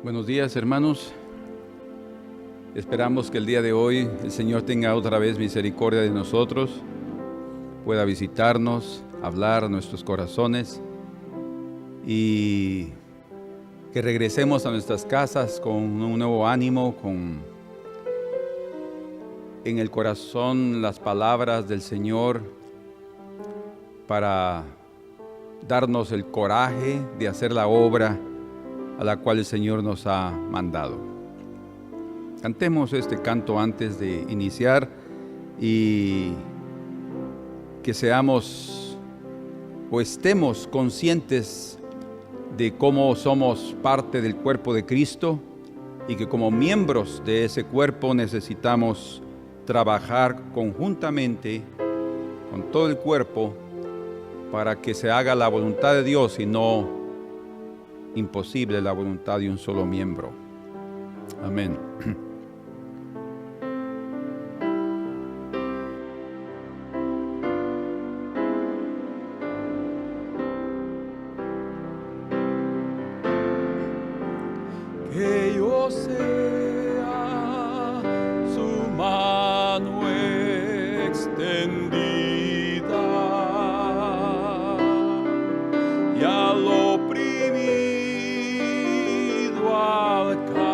Buenos días, hermanos. Esperamos que el día de hoy el Señor tenga otra vez misericordia de nosotros, pueda visitarnos, hablar a nuestros corazones y que regresemos a nuestras casas con un nuevo ánimo, con en el corazón las palabras del Señor para darnos el coraje de hacer la obra a la cual el Señor nos ha mandado. Cantemos este canto antes de iniciar y que seamos o estemos conscientes de cómo somos parte del cuerpo de Cristo y que como miembros de ese cuerpo necesitamos trabajar conjuntamente con todo el cuerpo para que se haga la voluntad de Dios y no imposible la voluntad de un solo miembro. Amén. Que yo sea su mano extendida y al oprimido alcanzaré,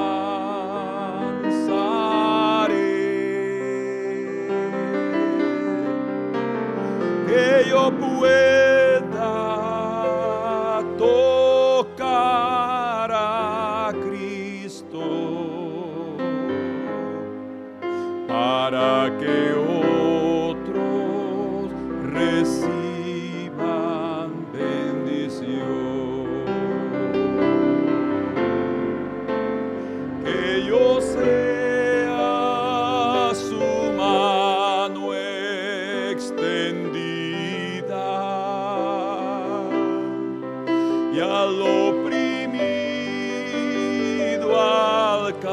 que yo pueda tocar a Cristo para que otros reciban bendición. Que yo sea su mano extendida y al oprimido alcanzaré,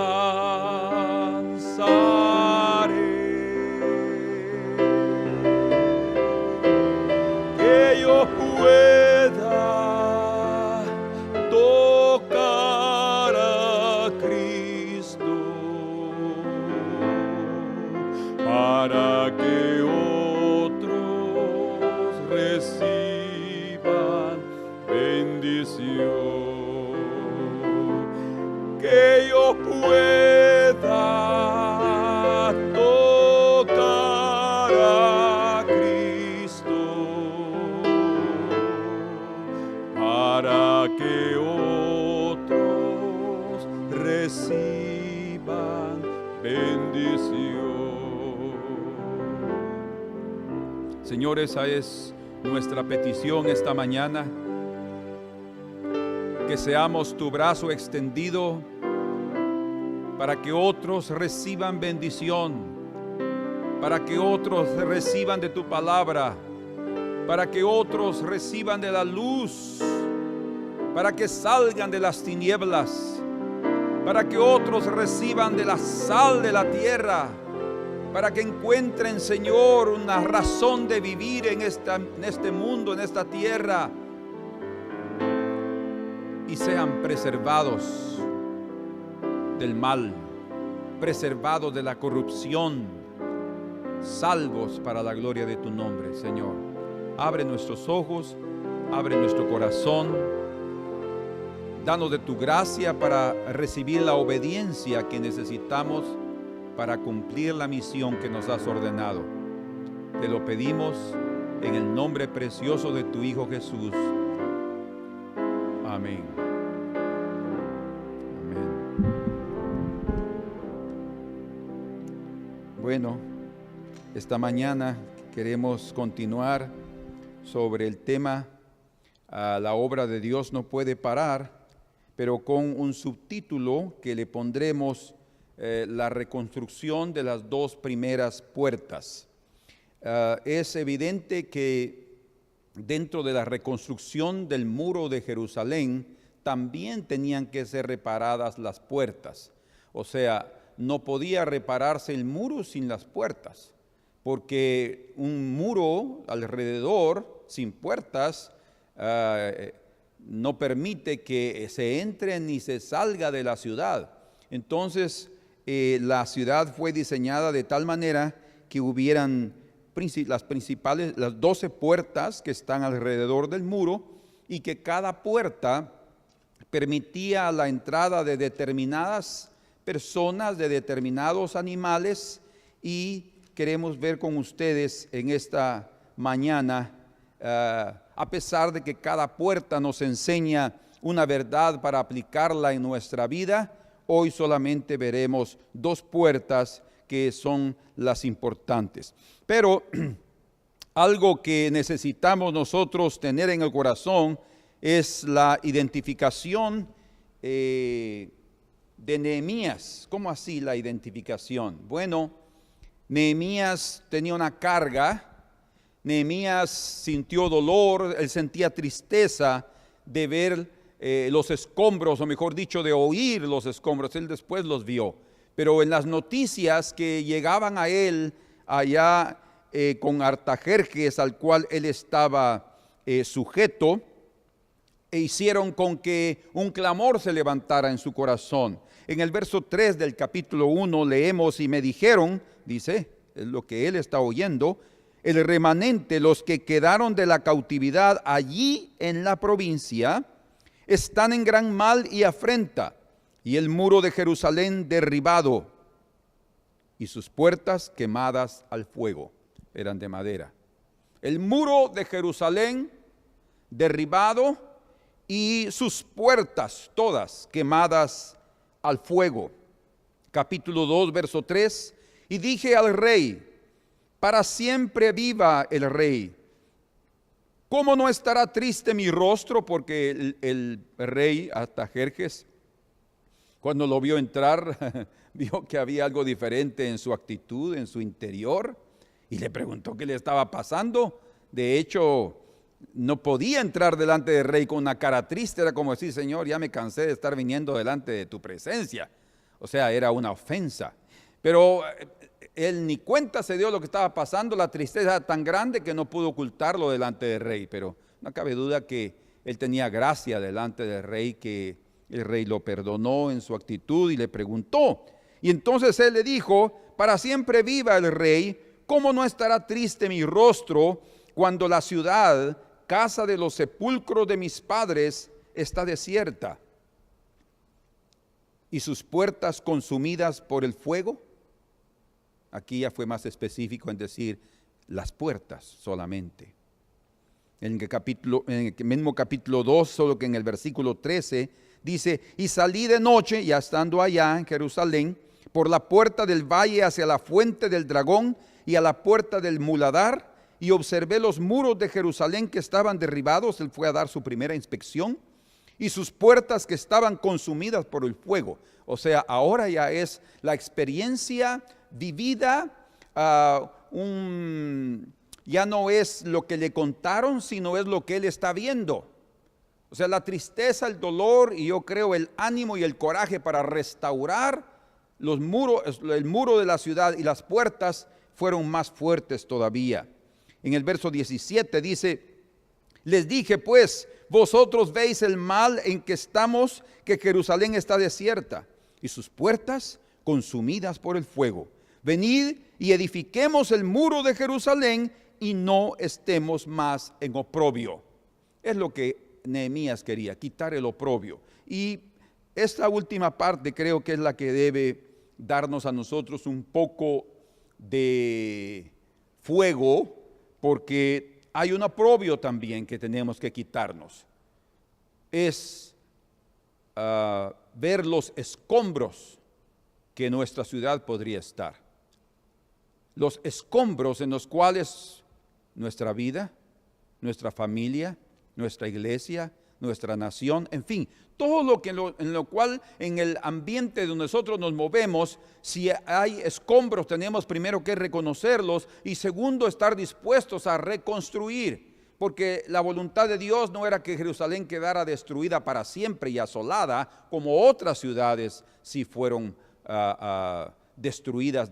que yo pueda tocar a Cristo para que otros reciban bendición, que yo pueda tocar a Cristo para que otros reciban bendición. Señor, esa es nuestra petición esta mañana, que seamos tu brazo extendido para que otros reciban bendición, para que otros reciban de tu palabra, para que otros reciban de la luz, para que salgan de las tinieblas, para que otros reciban de la sal de la tierra, para que encuentren, Señor, una razón de vivir en este mundo, en esta tierra, y sean preservados del mal, preservados de la corrupción, salvos para la gloria de tu nombre, Señor. Abre nuestros ojos, abre nuestro corazón, danos de tu gracia para recibir la obediencia que necesitamos para cumplir la misión que nos has ordenado. Te lo pedimos en el nombre precioso de tu Hijo Jesús. Amén. Amén. Bueno, esta mañana queremos continuar sobre el tema la obra de Dios no puede parar, pero con un subtítulo que le pondremos la reconstrucción de las dos primeras puertas. Es evidente que dentro de la reconstrucción del muro de Jerusalén también tenían que ser reparadas las puertas. O sea, no podía repararse el muro sin las puertas, porque un muro alrededor sin puertas no permite que se entre ni se salga de la ciudad. Entonces la ciudad fue diseñada de tal manera que hubieran las 12 puertas que están alrededor del muro, y que cada puerta permitía la entrada de determinadas personas, de determinados animales. Y queremos ver con ustedes en esta mañana, a pesar de que cada puerta nos enseña una verdad para aplicarla en nuestra vida, hoy solamente veremos 2 puertas que son las importantes. Pero algo que necesitamos nosotros tener en el corazón es la identificación de Nehemías. ¿Cómo así la identificación? Bueno, Nehemías tenía una carga. Nehemías sintió dolor, él sentía tristeza de ver los escombros, o mejor dicho, de oír los escombros. Él después los vio, pero en las noticias que llegaban a él allá con Artajerjes, al cual él estaba sujeto, hicieron con que un clamor se levantara en su corazón. En el verso 3 del capítulo 1 leemos: y me dijeron, dice, es lo que él está oyendo, el remanente, los que quedaron de la cautividad allí en la provincia, están en gran mal y afrenta, y el muro de Jerusalén derribado, y sus puertas quemadas al fuego. Eran de madera. El muro de Jerusalén derribado y sus puertas todas quemadas al fuego. Capítulo 2, verso 3. Y dije al rey: para siempre viva el rey. ¿Cómo no estará triste mi rostro? Porque el rey Artajerjes, cuando lo vio entrar, vio que había algo diferente en su actitud, en su interior, y le preguntó qué le estaba pasando. De hecho, no podía entrar delante del rey con una cara triste. Era como decir: Señor, ya me cansé de estar viniendo delante de tu presencia. O sea, era una ofensa. Pero él ni cuenta se dio lo que estaba pasando. La tristeza era tan grande que no pudo ocultarlo delante del rey. Pero no cabe duda que él tenía gracia delante del rey, que el rey lo perdonó en su actitud y le preguntó. Y entonces él le dijo: para siempre viva el rey. ¿Cómo no estará triste mi rostro cuando la ciudad, casa de los sepulcros de mis padres, está desierta y sus puertas consumidas por el fuego? Aquí ya fue más específico en decir las puertas solamente. En el mismo capítulo 2, solo que en el versículo 13, dice: y salí de noche, ya estando allá en Jerusalén, por la puerta del valle hacia la fuente del dragón y a la puerta del muladar, y observé los muros de Jerusalén que estaban derribados. Él fue a dar su primera inspección, y sus puertas que estaban consumidas por el fuego. O sea, ahora ya es la experiencia vivida, ya no es lo que le contaron, sino es lo que él está viendo. O sea, la tristeza, el dolor, y yo creo el ánimo y el coraje para restaurar los muros, el muro de la ciudad y las puertas, fueron más fuertes todavía. En el verso 17 dice: les dije pues, vosotros veis el mal en que estamos, que Jerusalén está desierta y sus puertas consumidas por el fuego. Venid y edifiquemos el muro de Jerusalén y no estemos más en oprobio. Es lo que Nehemías quería, quitar el oprobio. Y esta última parte creo que es la que debe darnos a nosotros un poco de fuego, porque hay un oprobio también que tenemos que quitarnos. Es ver los escombros que nuestra ciudad podría estar. Los escombros en los cuales nuestra vida, nuestra familia, nuestra iglesia, nuestra nación, en fin, todo lo que en lo cual en el ambiente donde nosotros nos movemos, si hay escombros, tenemos primero que reconocerlos y segundo, estar dispuestos a reconstruir, porque la voluntad de Dios no era que Jerusalén quedara destruida para siempre y asolada, como otras ciudades sí fueron destruidas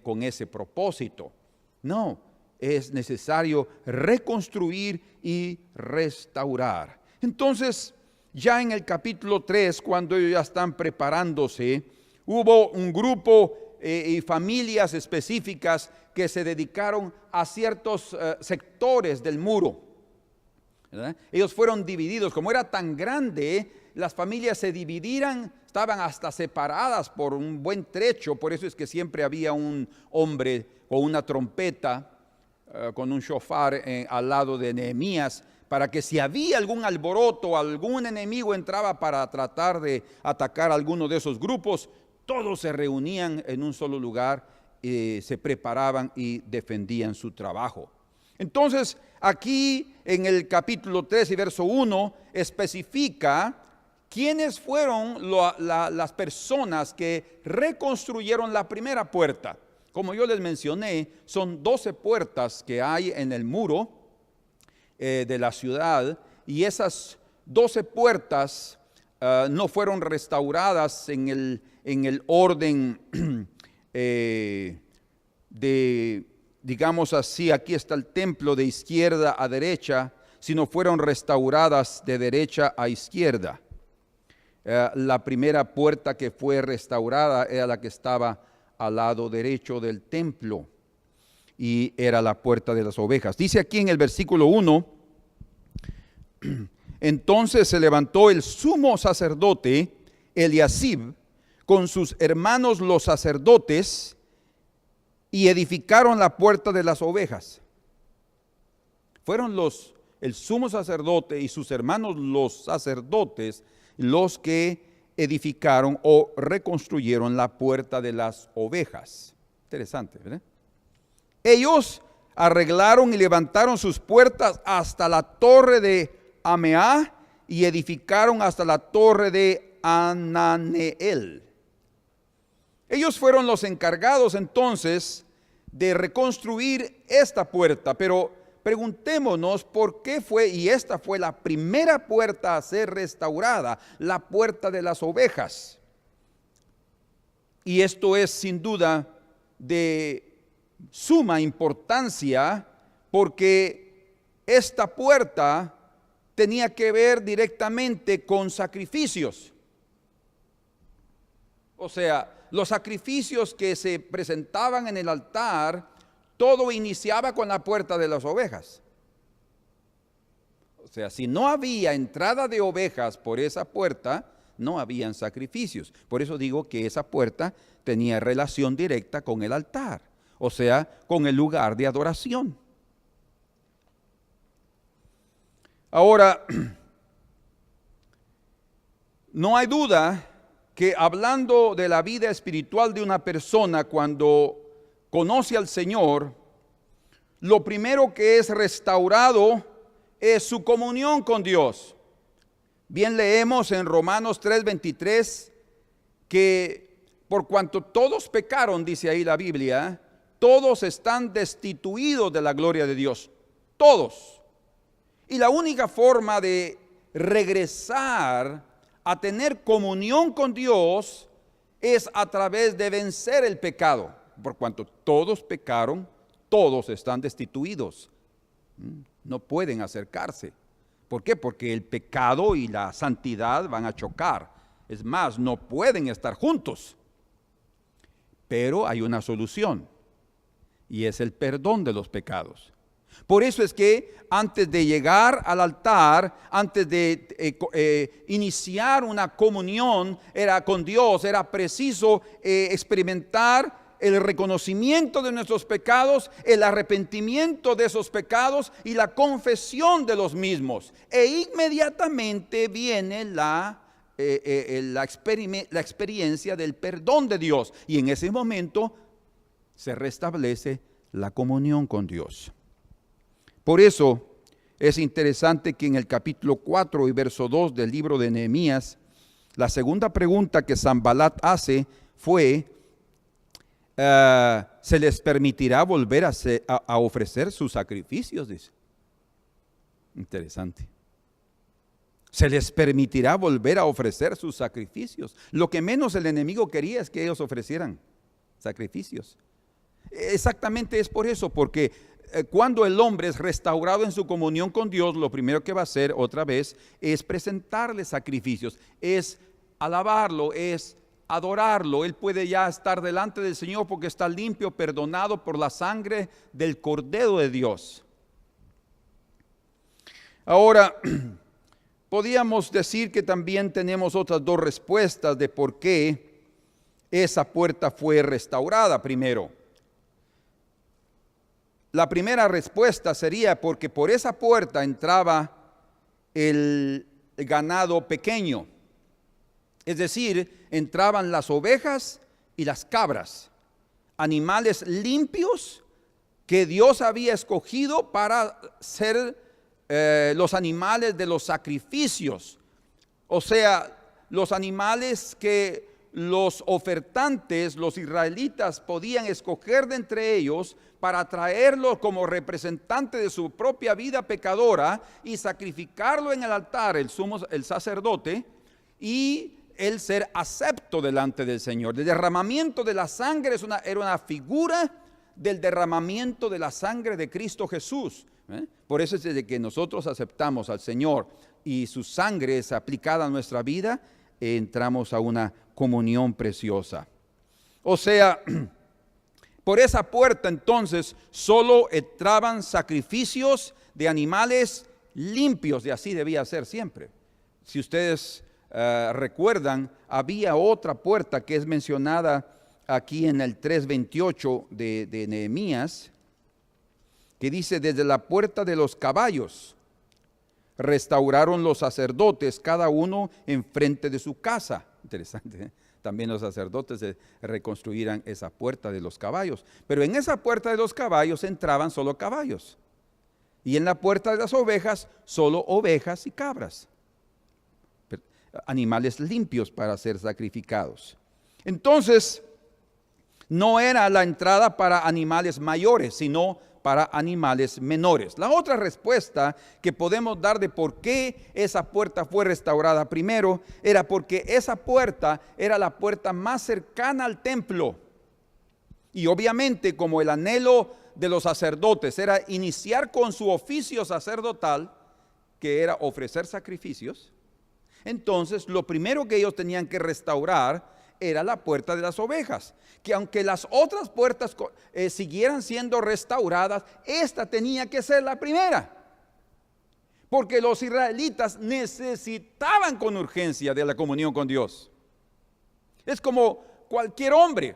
con ese propósito. No, es necesario reconstruir y restaurar. Entonces, ya en el capítulo 3, cuando ellos ya están preparándose, hubo un grupo y familias específicas que se dedicaron a ciertos sectores del muro, ¿verdad? Ellos fueron divididos. Como era tan grande, las familias se dividieran, estaban hasta separadas por un buen trecho. Por eso es que siempre había un hombre con una trompeta, con un shofar al lado de Nehemías, para que si había algún alboroto, algún enemigo entraba para tratar de atacar a alguno de esos grupos, todos se reunían en un solo lugar, se preparaban y defendían su trabajo. Entonces, aquí en el capítulo 3 y verso 1 especifica quiénes fueron las personas que reconstruyeron la primera puerta. Como yo les mencioné, son 12 puertas que hay en el muro de la ciudad, y esas 12 puertas no fueron restauradas en el orden digamos así, aquí está el templo de izquierda a derecha, sino fueron restauradas de derecha a izquierda. La primera puerta que fue restaurada era la que estaba al lado derecho del templo, y era la puerta de las ovejas. Dice aquí en el versículo 1, entonces se levantó el sumo sacerdote Eliasib con sus hermanos los sacerdotes y edificaron la puerta de las ovejas. Fueron el sumo sacerdote y sus hermanos los sacerdotes los que edificaron o reconstruyeron la puerta de las ovejas. Interesante, ¿verdad? Ellos arreglaron y levantaron sus puertas hasta la torre de Ameá y edificaron hasta la torre de Ananeel. Ellos fueron los encargados entonces de reconstruir esta puerta, pero preguntémonos por qué fue, y esta fue la primera puerta a ser restaurada, la puerta de las ovejas. Y esto es sin duda de suma importancia, porque esta puerta tenía que ver directamente con sacrificios. O sea, los sacrificios que se presentaban en el altar, todo iniciaba con la puerta de las ovejas. O sea, si no había entrada de ovejas por esa puerta, no habían sacrificios. Por eso digo que esa puerta tenía relación directa con el altar, o sea, con el lugar de adoración. Ahora, no hay duda que hablando de la vida espiritual de una persona cuando conoce al Señor, lo primero que es restaurado es su comunión con Dios. Bien leemos en Romanos 3:23 que por cuanto todos pecaron, dice ahí la Biblia, todos están destituidos de la gloria de Dios. Todos. Y la única forma de regresar a tener comunión con Dios es a través de vencer el pecado. Por cuanto todos pecaron, todos están destituidos. No pueden acercarse. ¿Por qué? Porque el pecado y la santidad van a chocar. Es más, no pueden estar juntos. Pero hay una solución, y es el perdón de los pecados. Por eso es que antes de llegar al altar, antes de iniciar una comunión con Dios, era preciso experimentar el reconocimiento de nuestros pecados, el arrepentimiento de esos pecados y la confesión de los mismos. E inmediatamente viene la experiencia del perdón de Dios, y en ese momento se restablece la comunión con Dios. Por eso es interesante que en el capítulo 4 y verso 2 del libro de Nehemías, la segunda pregunta que Sanbalat hace fue: ¿se les permitirá volver a ofrecer sus sacrificios? Dice. Interesante. Se les permitirá volver a ofrecer sus sacrificios. Lo que menos el enemigo quería es que ellos ofrecieran sacrificios. Exactamente es por eso, porque cuando el hombre es restaurado en su comunión con Dios, lo primero que va a hacer otra vez es presentarle sacrificios, es alabarlo, es adorarlo. Él puede ya estar delante del Señor porque está limpio, perdonado por la sangre del Cordero de Dios. Ahora, podríamos decir que también tenemos otras dos respuestas de por qué esa puerta fue restaurada primero. La primera respuesta sería porque por esa puerta entraba el ganado pequeño. Es decir, entraban las ovejas y las cabras, animales limpios que Dios había escogido para ser los animales de los sacrificios. O sea, los animales que los ofertantes, los israelitas, podían escoger de entre ellos para traerlo como representante de su propia vida pecadora y sacrificarlo en el altar, el sacerdote, y el ser acepto delante del Señor. El derramamiento de la sangre era una figura del derramamiento de la sangre de Cristo Jesús. Por eso es desde que nosotros aceptamos al Señor y su sangre es aplicada a nuestra vida, entramos a una comunión preciosa. O sea, por esa puerta entonces solo entraban sacrificios de animales limpios, y así debía ser siempre. Si ustedes recuerdan, había otra puerta que es mencionada aquí en el 3:28 de Nehemías, que dice: desde la puerta de los caballos restauraron los sacerdotes, cada uno enfrente de su casa. Interesante, ¿eh? También los sacerdotes reconstruirán esa puerta de los caballos. Pero en esa puerta de los caballos entraban solo caballos. Y en la puerta de las ovejas, solo ovejas y cabras. Animales limpios para ser sacrificados. Entonces, no era la entrada para animales mayores, sino para animales menores. La otra respuesta que podemos dar de por qué esa puerta fue restaurada primero, era porque esa puerta era la puerta más cercana al templo. Y obviamente, como el anhelo de los sacerdotes era iniciar con su oficio sacerdotal, que era ofrecer sacrificios, entonces lo primero que ellos tenían que restaurar era la puerta de las ovejas, que aunque las otras puertas siguieran siendo restauradas, esta tenía que ser la primera, porque los israelitas necesitaban con urgencia de la comunión con Dios. Es como cualquier hombre.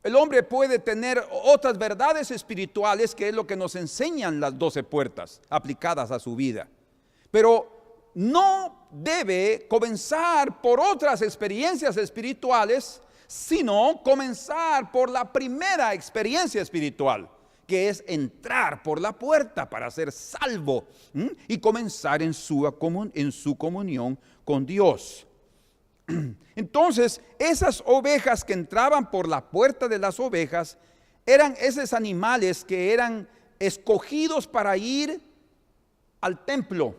El hombre puede tener otras verdades espirituales, que es lo que nos enseñan las 12 puertas aplicadas a su vida, pero no debe comenzar por otras experiencias espirituales, sino comenzar por la primera experiencia espiritual, que es entrar por la puerta para ser salvo y comenzar en su comunión con Dios. Entonces, esas ovejas que entraban por la puerta de las ovejas eran esos animales que eran escogidos para ir al templo,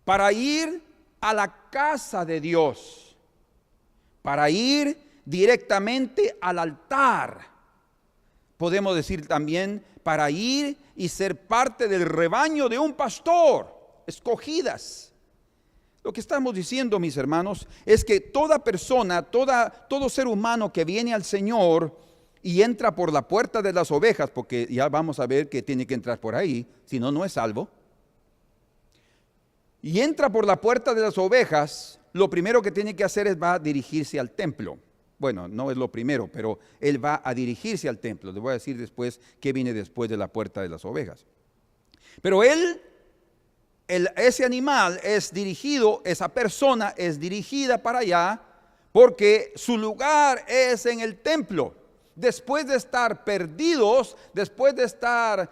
para ir a la casa de Dios, para ir directamente al altar. Podemos decir también para ir y ser parte del rebaño de un pastor, escogidas. Lo que estamos diciendo, mis hermanos, es que toda persona, todo ser humano que viene al Señor y entra por la puerta de las ovejas, porque ya vamos a ver que tiene que entrar por ahí, si no, no es salvo. Y entra por la puerta de las ovejas, lo primero que tiene que hacer es va a dirigirse al templo. Bueno, no es lo primero, pero él va a dirigirse al templo. Les voy a decir después qué viene después de la puerta de las ovejas. Pero ese animal es dirigido, esa persona es dirigida para allá porque su lugar es en el templo. Después de estar perdidos, después de estar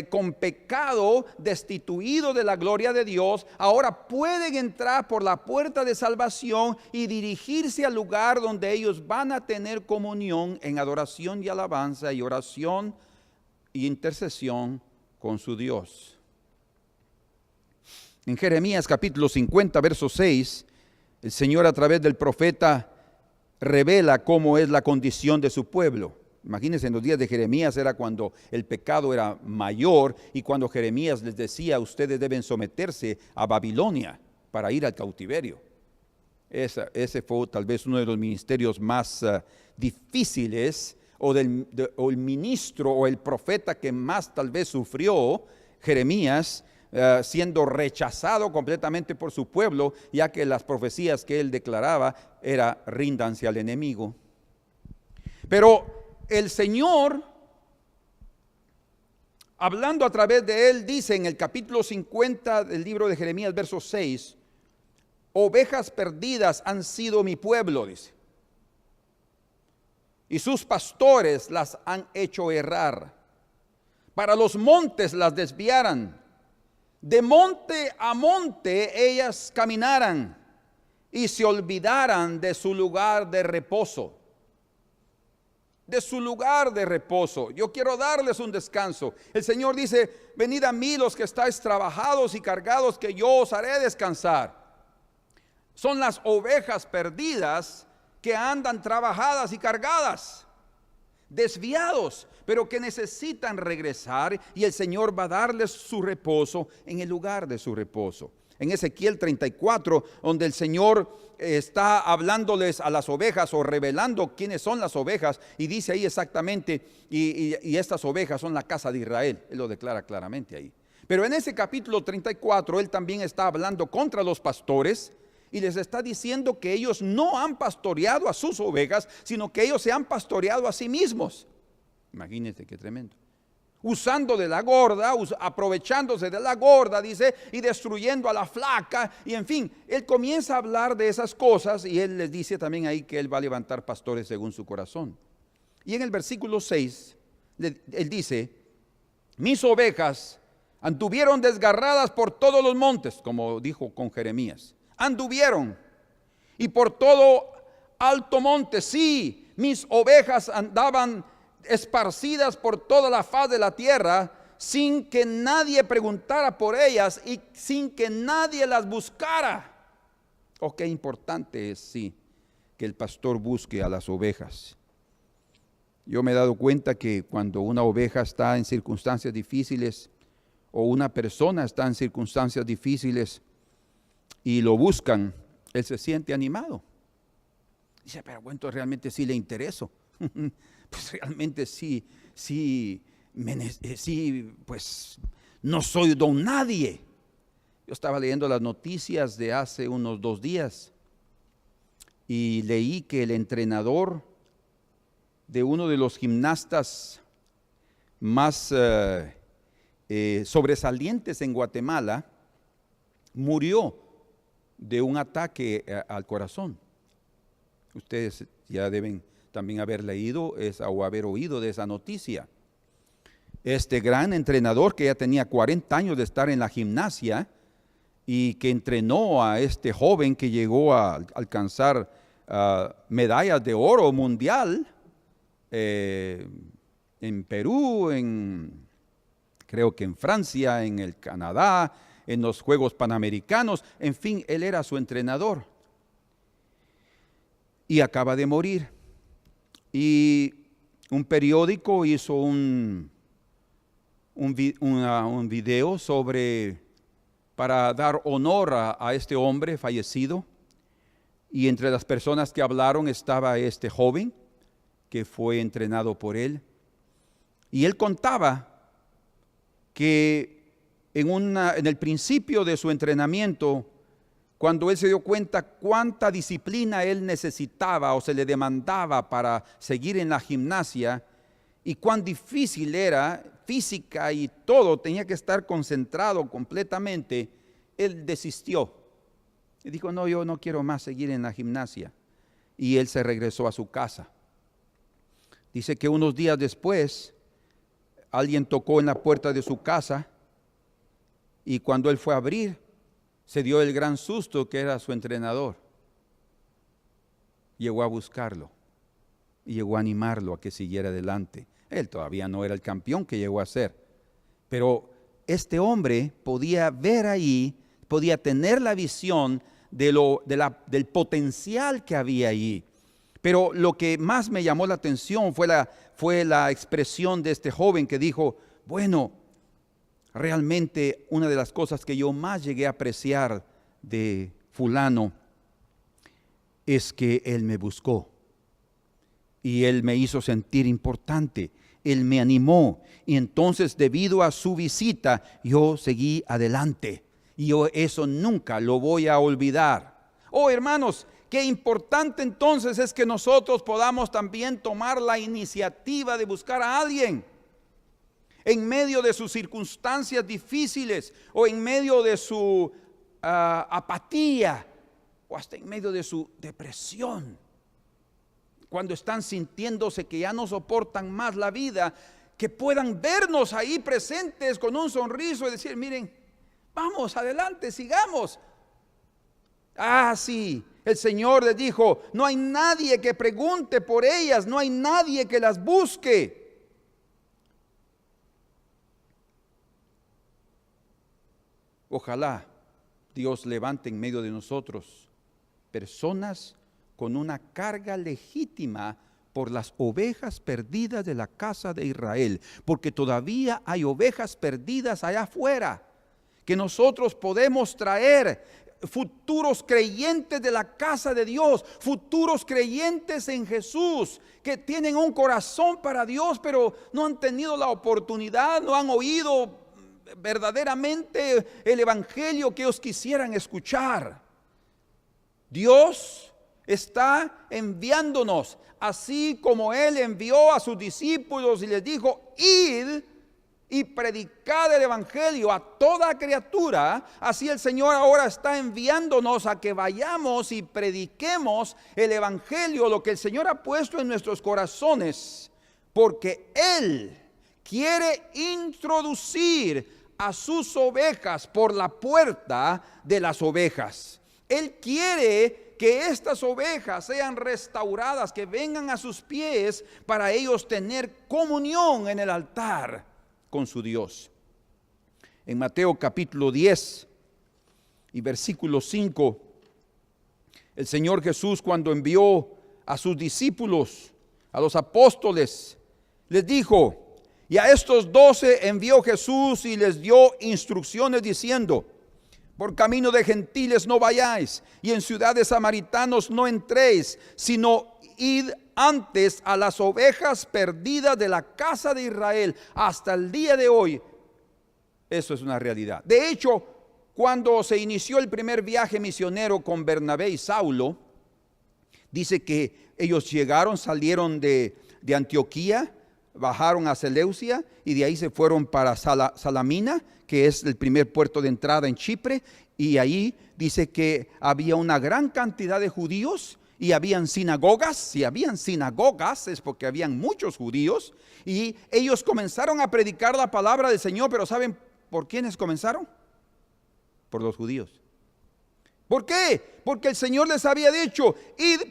con pecado, destituido de la gloria de Dios, ahora pueden entrar por la puerta de salvación y dirigirse al lugar donde ellos van a tener comunión en adoración y alabanza y oración y intercesión con su Dios. En Jeremías capítulo 50, verso 6, el Señor a través del profeta revela cómo es la condición de su pueblo. Imagínense, en los días de Jeremías era cuando el pecado era mayor y cuando Jeremías les decía, ustedes deben someterse a Babilonia para ir al cautiverio. Ese fue tal vez uno de los ministerios más difíciles, o el ministro o el profeta que más tal vez sufrió, Jeremías, siendo rechazado completamente por su pueblo, ya que las profecías que él declaraba era ríndanse al enemigo. Pero el Señor, hablando a través de él, dice en el capítulo 50 del libro de Jeremías, verso 6, ovejas perdidas han sido mi pueblo, dice, y sus pastores las han hecho errar. Para los montes las desviaran, de monte a monte ellas caminaran y se olvidaran de su lugar de reposo. De su lugar de reposo. Yo quiero darles un descanso. El Señor dice, venid a mí los que estáis trabajados y cargados, que yo os haré descansar. Son las ovejas perdidas que andan trabajadas y cargadas, desviados, pero que necesitan regresar, y el Señor va a darles su reposo en el lugar de su reposo. En Ezequiel 34, donde el Señor está hablándoles a las ovejas o revelando quiénes son las ovejas, y dice ahí exactamente, y estas ovejas son la casa de Israel. Él lo declara claramente ahí. Pero en ese capítulo 34, él también está hablando contra los pastores y les está diciendo que ellos no han pastoreado a sus ovejas, sino que ellos se han pastoreado a sí mismos. Imagínense qué tremendo. Usando de la gorda, aprovechándose de la gorda, dice, y destruyendo a la flaca, y en fin, él comienza a hablar de esas cosas, y él les dice también ahí que él va a levantar pastores según su corazón. Y en el versículo 6, él dice, mis ovejas anduvieron desgarradas por todos los montes, como dijo con Jeremías, anduvieron, y por todo alto monte, sí, mis ovejas andaban esparcidas por toda la faz de la tierra, sin que nadie preguntara por ellas y sin que nadie las buscara. Oh, qué importante es, sí, que el pastor busque a las ovejas. Yo me he dado cuenta que cuando una oveja está en circunstancias difíciles, o una persona está en circunstancias difíciles y lo buscan, él se siente animado. Dice, pero bueno, entonces realmente sí le intereso. Pues realmente sí, pues no soy don nadie. Yo estaba leyendo las noticias de hace unos 2 días y leí que el entrenador de uno de los gimnastas más sobresalientes en Guatemala murió de un ataque al corazón. Ustedes ya deben también haber leído o haber oído de esa noticia. Este gran entrenador que ya tenía 40 años de estar en la gimnasia y que entrenó a este joven que llegó a alcanzar medallas de oro mundial en Perú, creo que en Francia, en el Canadá, en los Juegos Panamericanos, en fin, él era su entrenador y acaba de morir. Y un periódico hizo un video para dar honor a este hombre fallecido, y entre las personas que hablaron estaba este joven que fue entrenado por él, y él contaba que en el principio de su entrenamiento, cuando él se dio cuenta cuánta disciplina él necesitaba o se le demandaba para seguir en la gimnasia y cuán difícil era, física y todo, tenía que estar concentrado completamente, él desistió. Y dijo, no, yo no quiero más seguir en la gimnasia. Y él se regresó a su casa. Dice que unos días después, alguien tocó en la puerta de su casa y cuando él fue a abrir, se dio el gran susto que era su entrenador. Llegó a buscarlo y llegó a animarlo a que siguiera adelante. Él todavía no era el campeón que llegó a ser, pero este hombre podía ver ahí, podía tener la visión del potencial que había ahí. Pero lo que más me llamó la atención fue la expresión de este joven que dijo, bueno, realmente una de las cosas que yo más llegué a apreciar de fulano es que él me buscó y él me hizo sentir importante, él me animó y entonces debido a su visita yo seguí adelante y yo eso nunca lo voy a olvidar. Oh hermanos, qué importante entonces es que nosotros podamos también tomar la iniciativa de buscar a alguien en medio de sus circunstancias difíciles o en medio de su apatía o hasta en medio de su depresión. Cuando están sintiéndose que ya no soportan más la vida, que puedan vernos ahí presentes con un sonriso y decir, miren, vamos adelante, sigamos. Ah, sí, el Señor les dijo, no hay nadie que pregunte por ellas, no hay nadie que las busque. Ojalá Dios levante en medio de nosotros personas con una carga legítima por las ovejas perdidas de la casa de Israel, porque todavía hay ovejas perdidas allá afuera, que nosotros podemos traer, futuros creyentes de la casa de Dios, futuros creyentes en Jesús, que tienen un corazón para Dios, pero no han tenido la oportunidad, no han oído verdaderamente el evangelio que ellos quisieran escuchar. Dios está enviándonos, así como Él envió a sus discípulos y les dijo, id y predicad el evangelio a toda criatura. Así el Señor ahora está enviándonos a que vayamos y prediquemos el evangelio, lo que el Señor ha puesto en nuestros corazones, porque Él quiere introducir a sus ovejas por la puerta de las ovejas. Él quiere que estas ovejas sean restauradas, que vengan a sus pies para ellos tener comunión en el altar con su Dios. En Mateo capítulo 10 y versículo 5, el Señor Jesús, cuando envió a sus discípulos, a los apóstoles, les dijo, y a estos 12 envió Jesús y les dio instrucciones diciendo, por camino de gentiles no vayáis, y en ciudades samaritanos no entréis, sino id antes a las ovejas perdidas de la casa de Israel. Hasta el día de hoy, eso es una realidad. De hecho, cuando se inició el primer viaje misionero con Bernabé y Saulo, dice que ellos salieron de Antioquía, bajaron a Seleucia y de ahí se fueron para Salamina, que es el primer puerto de entrada en Chipre, y ahí dice que había una gran cantidad de judíos y habían sinagogas. Si habían sinagogas es porque habían muchos judíos y ellos comenzaron a predicar la palabra del Señor. Pero ¿saben por quiénes comenzaron? Por los judíos. ¿Por qué? Porque el Señor les había dicho, id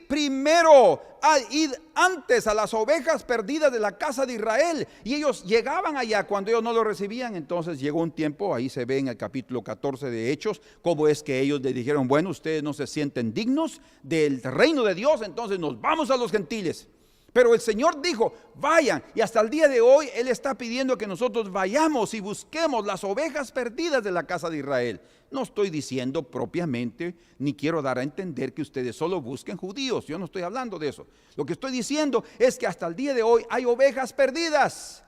antes a las ovejas perdidas de la casa de Israel. Y ellos llegaban allá cuando ellos no lo recibían. Entonces llegó un tiempo, ahí se ve en el capítulo 14 de Hechos, cómo es que ellos le dijeron, bueno, ustedes no se sienten dignos del reino de Dios, entonces nos vamos a los gentiles. Pero el Señor dijo, vayan, y hasta el día de hoy Él está pidiendo que nosotros vayamos y busquemos las ovejas perdidas de la casa de Israel. No estoy diciendo propiamente, ni quiero dar a entender que ustedes solo busquen judíos. Yo no estoy hablando de eso. Lo que estoy diciendo es que hasta el día de hoy hay ovejas perdidas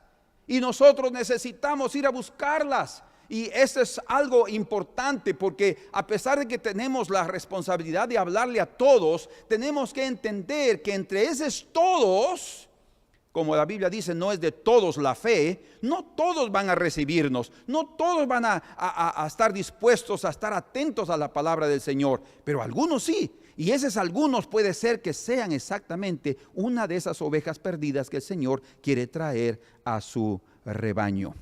y nosotros necesitamos ir a buscarlas. Y eso es algo importante, porque a pesar de que tenemos la responsabilidad de hablarle a todos, tenemos que entender que entre esos todos, como la Biblia dice, no es de todos la fe, no todos van a recibirnos, no todos van a estar dispuestos a estar atentos a la palabra del Señor, pero algunos sí. Y esos algunos puede ser que sean exactamente una de esas ovejas perdidas que el Señor quiere traer a su rebaño.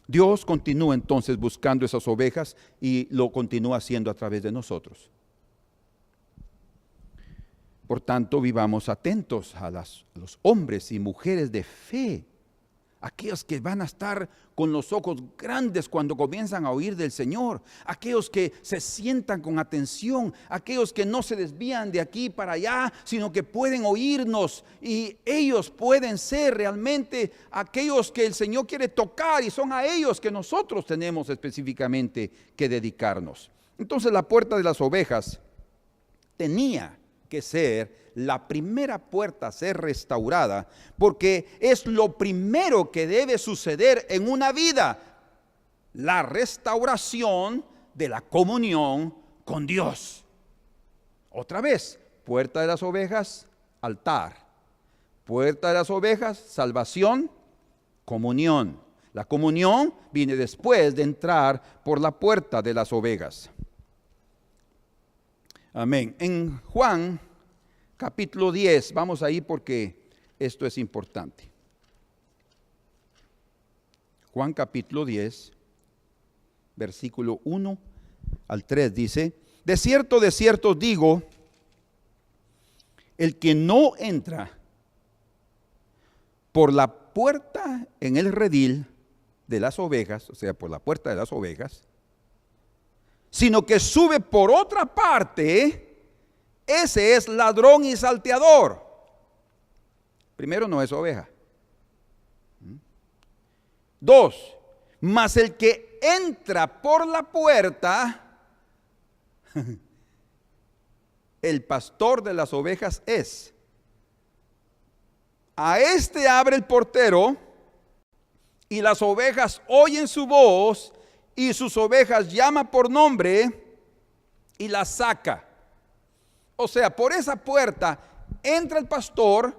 Dios continúa entonces buscando esas ovejas y lo continúa haciendo a través de nosotros. Por tanto, vivamos atentos a los hombres y mujeres de fe, aquellos que van a estar con los ojos grandes cuando comienzan a oír del Señor, aquellos que se sientan con atención, aquellos que no se desvían de aquí para allá, sino que pueden oírnos, y ellos pueden ser realmente aquellos que el Señor quiere tocar, y son a ellos que nosotros tenemos específicamente que dedicarnos. Entonces la puerta de las ovejas tenía que ser la primera puerta a ser restaurada, porque es lo primero que debe suceder en una vida, la restauración de la comunión con Dios. Otra vez, puerta de las ovejas, altar. Puerta de las ovejas, salvación, comunión. La comunión viene después de entrar por la puerta de las ovejas. Amén. En Juan capítulo 10, vamos ahí porque esto es importante. Juan capítulo 10, versículo 1 al 3 dice: de cierto os digo, el que no entra por la puerta en el redil de las ovejas, o sea, por la puerta de las ovejas, sino que sube por otra parte, ese es ladrón y salteador. Primero, no es oveja. 2, mas el que entra por la puerta, el pastor de las ovejas es. A este abre el portero, y las ovejas oyen su voz, y sus ovejas llama por nombre y las saca. O sea, por esa puerta entra el pastor,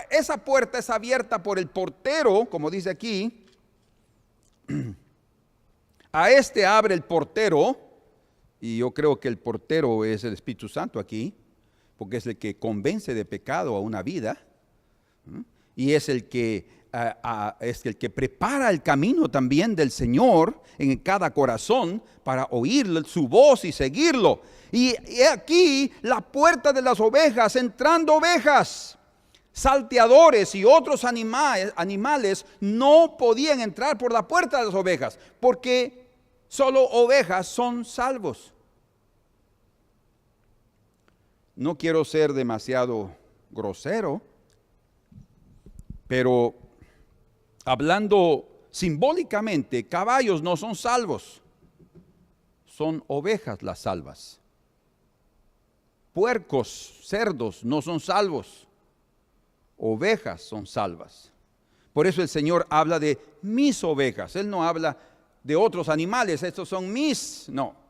esa puerta es abierta por el portero, como dice aquí. A este abre el portero, y yo creo que el portero es el Espíritu Santo aquí, porque es el que convence de pecado a una vida, y es el que prepara el camino también del Señor en cada corazón para oír su voz y seguirlo. Y aquí la puerta de las ovejas, entrando ovejas, salteadores y otros animales no podían entrar por la puerta de las ovejas, porque solo ovejas son salvos. No quiero ser demasiado grosero, pero hablando simbólicamente, caballos no son salvos, son ovejas las salvas. Puercos, cerdos no son salvos, ovejas son salvas. Por eso el Señor habla de mis ovejas. Él no habla de otros animales, estos son mis, no.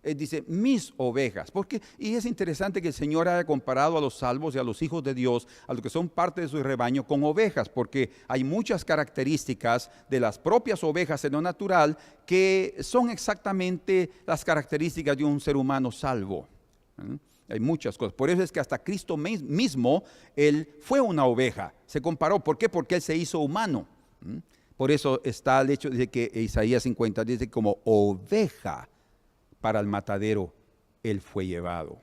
Él dice mis ovejas. Y es interesante que el Señor haya comparado a los salvos y a los hijos de Dios, a los que son parte de su rebaño, con ovejas, porque hay muchas características de las propias ovejas en lo natural que son exactamente las características de un ser humano salvo. Hay muchas cosas. Por eso es que hasta Cristo mismo, Él fue una oveja. Se comparó. ¿Por qué? Porque Él se hizo humano. Por eso está el hecho de que Isaías 50 dice como oveja para el matadero Él fue llevado.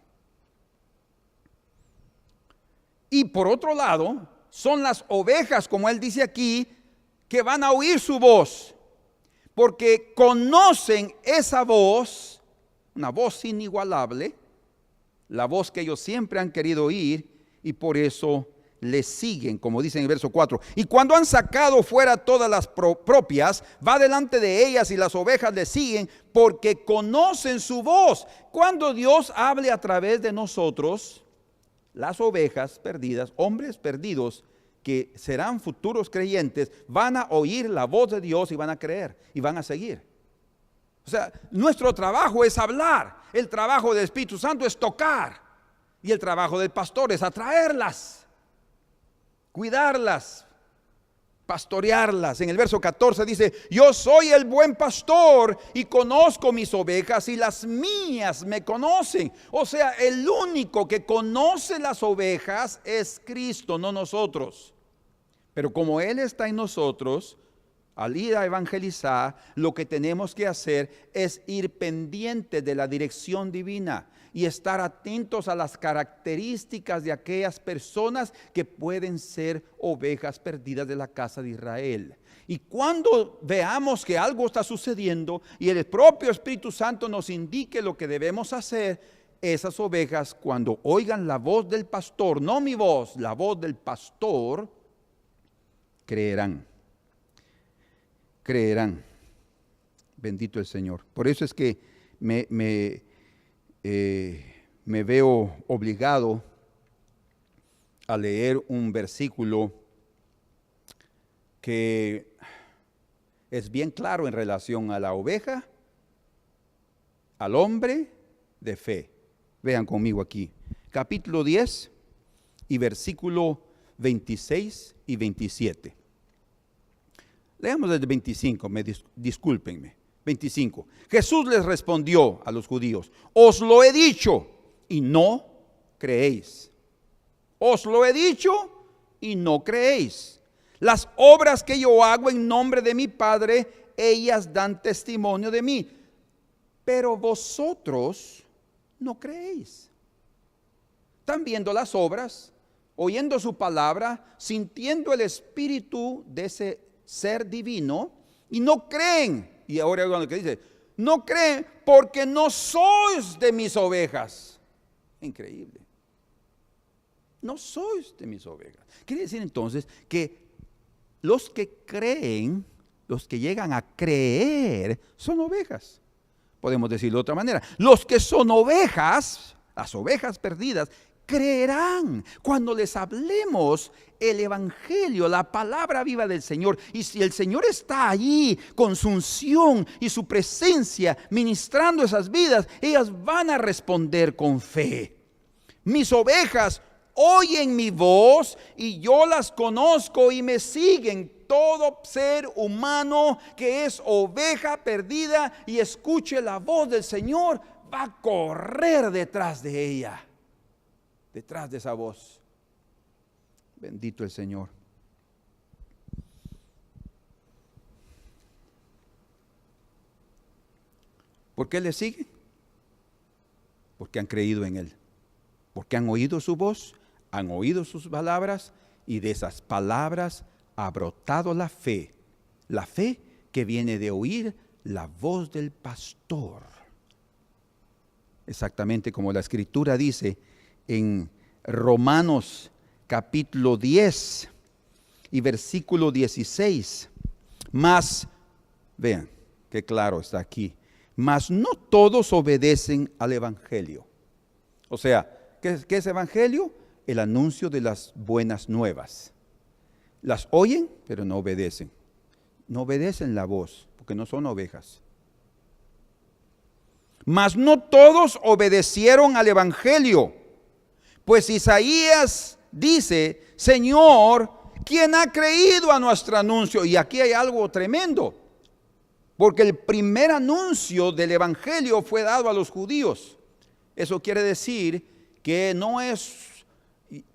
Y por otro lado, son las ovejas, como Él dice aquí, que van a oír su voz, porque conocen esa voz, una voz inigualable, la voz que ellos siempre han querido oír, y por eso le siguen, como dice en el verso 4. Y cuando han sacado fuera todas las propias, va delante de ellas, y las ovejas le siguen porque conocen su voz. Cuando Dios hable a través de nosotros, las ovejas perdidas, hombres perdidos que serán futuros creyentes, van a oír la voz de Dios y van a creer y van a seguir. O sea, nuestro trabajo es hablar, el trabajo del Espíritu Santo es tocar, y el trabajo del pastor es atraerlas, cuidarlas, pastorearlas. En el verso 14 dice: yo soy el buen pastor y conozco mis ovejas y las mías me conocen. O sea, el único que conoce las ovejas es Cristo, no nosotros. Pero como Él está en nosotros, Al ir a evangelizar, lo que tenemos que hacer es ir pendiente de la dirección divina y estar atentos a las características de aquellas personas que pueden ser ovejas perdidas de la casa de Israel. Y cuando veamos que algo está sucediendo y el propio Espíritu Santo nos indique lo que debemos hacer, esas ovejas, cuando oigan la voz del pastor, no mi voz, la voz del pastor, creerán. Creerán. Bendito el Señor. Por eso es que me veo obligado a leer un versículo que es bien claro en relación a la oveja, al hombre de fe. Vean conmigo aquí, capítulo 10 y versículo 26 y 27. Leamos desde 25, discúlpenme. 25. Jesús les respondió a los judíos: os lo he dicho y no creéis. Os lo he dicho y no creéis. Las obras que yo hago en nombre de mi Padre, ellas dan testimonio de mí. Pero vosotros no creéis. Están viendo las obras, oyendo su palabra, sintiendo el espíritu de ese ser divino y no creen. Y ahora lo que dice: no creen porque no sois de mis ovejas. Increíble. No sois de mis ovejas. Quiere decir entonces que los que creen, los que llegan a creer, son ovejas. Podemos decirlo de otra manera: los que son ovejas, las ovejas perdidas, creerán cuando les hablemos el evangelio, la palabra viva del Señor. Y si el Señor está allí con su unción y su presencia ministrando esas vidas, ellas van a responder con fe. Mis ovejas oyen mi voz y yo las conozco y me siguen. Todo ser humano que es oveja perdida y escuche la voz del Señor va a correr detrás de ella, detrás de esa voz. Bendito el Señor. ¿Por qué le siguen? Porque han creído en Él, porque han oído su voz, han oído sus palabras, y de esas palabras ha brotado la fe que viene de oír la voz del pastor. Exactamente como la Escritura dice en Romanos capítulo 10 y versículo 16. Mas, vean, qué claro está aquí, mas no todos obedecen al evangelio. O sea, ¿qué es evangelio? El anuncio de las buenas nuevas. Las oyen, pero no obedecen. No obedecen la voz, porque no son ovejas. Mas no todos obedecieron al evangelio. Pues Isaías dice: Señor, ¿quién ha creído a nuestro anuncio? Y aquí hay algo tremendo, porque el primer anuncio del evangelio fue dado a los judíos. Eso quiere decir que no es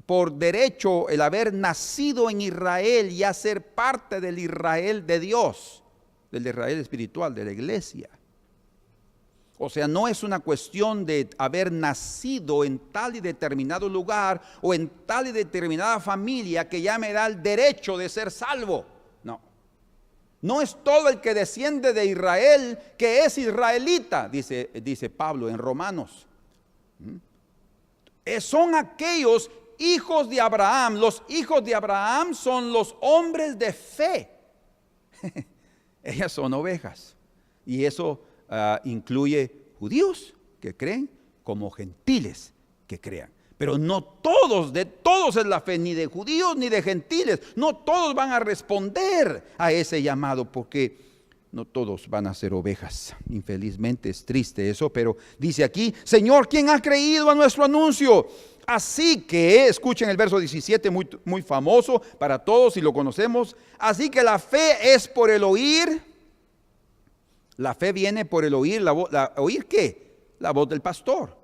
por derecho el haber nacido en Israel y a ser parte del Israel de Dios, del Israel espiritual, de la iglesia. O sea, no es una cuestión de haber nacido en tal y determinado lugar o en tal y determinada familia que ya me da el derecho de ser salvo. No. No es todo el que desciende de Israel que es israelita, dice Pablo en Romanos. Son aquellos hijos de Abraham. Los hijos de Abraham son los hombres de fe. Ellas son ovejas. Y eso incluye judíos que creen como gentiles que crean. Pero no todos, de todos es la fe, ni de judíos ni de gentiles. No todos van a responder a ese llamado, porque no todos van a ser ovejas. Infelizmente es triste eso, pero dice aquí: Señor, ¿quién ha creído a nuestro anuncio? Así que, escuchen el verso 17, muy famoso para todos y lo conocemos. Así que la fe es por el oír. La fe viene por el oír. ¿Oír qué? La voz del pastor.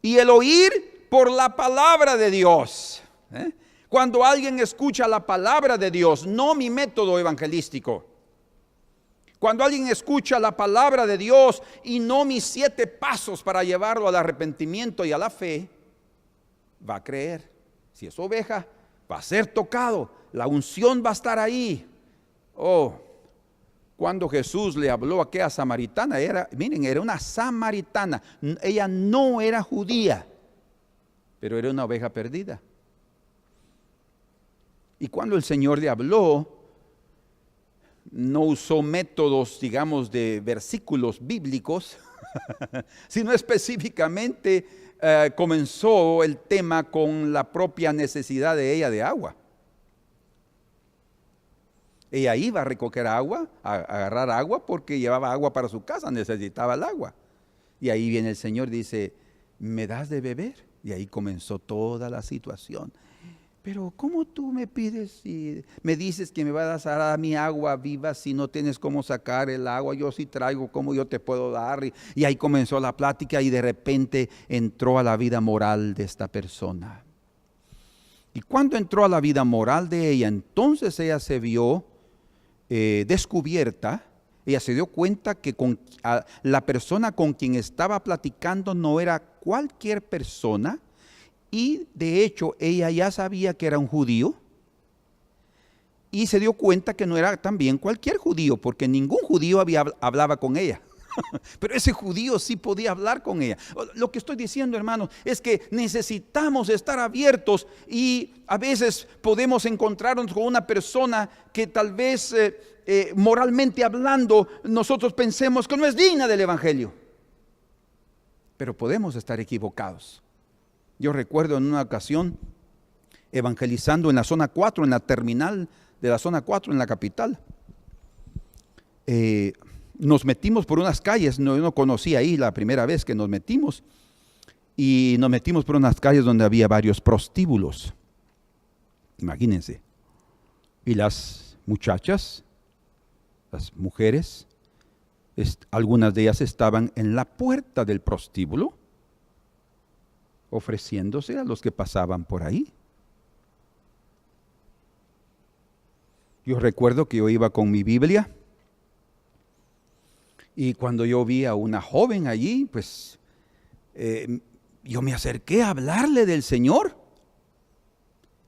Y el oír por la palabra de Dios. Cuando alguien escucha la palabra de Dios, no mi método evangelístico. Cuando alguien escucha la palabra de Dios y no mis 7 pasos para llevarlo al arrepentimiento y a la fe, va a creer. Si es oveja, va a ser tocado. La unción va a estar ahí. Oh, cuando Jesús le habló a aquella samaritana, era una samaritana. Ella no era judía, pero era una oveja perdida. Y cuando el Señor le habló, no usó métodos, digamos, de versículos bíblicos, sino específicamente comenzó el tema con la propia necesidad de ella de agua. Ella iba a recoger agua, a agarrar agua, porque llevaba agua para su casa, necesitaba el agua. Y ahí viene el Señor y dice, ¿me das de beber? Y ahí comenzó toda la situación. Pero ¿cómo tú me pides y me dices que me vas a dar a mi agua viva si no tienes cómo sacar el agua? Yo sí traigo, ¿cómo yo te puedo dar? Y ahí comenzó la plática y de repente entró a la vida moral de esta persona. Y cuando entró a la vida moral de ella, entonces ella se vio descubierta. Ella se dio cuenta que la persona con quien estaba platicando no era cualquier persona. Y de hecho ella ya sabía que era un judío y se dio cuenta que no era también cualquier judío, porque ningún judío hablaba con ella. Pero ese judío sí podía hablar con ella. Lo que estoy diciendo, hermanos, es que necesitamos estar abiertos y a veces podemos encontrarnos con una persona que tal vez moralmente hablando nosotros pensemos que no es digna del evangelio. Pero podemos estar equivocados. Yo recuerdo en una ocasión evangelizando en la zona 4, en la terminal de la zona 4, en la capital. Nos metimos por unas calles, yo no conocía ahí la primera vez que nos metimos, y nos metimos por unas calles donde había varios prostíbulos. Imagínense. Y las muchachas, las mujeres, algunas de ellas estaban en la puerta del prostíbulo, ofreciéndose a los que pasaban por ahí. Yo recuerdo que yo iba con mi Biblia y cuando yo vi a una joven allí, pues yo me acerqué a hablarle del Señor.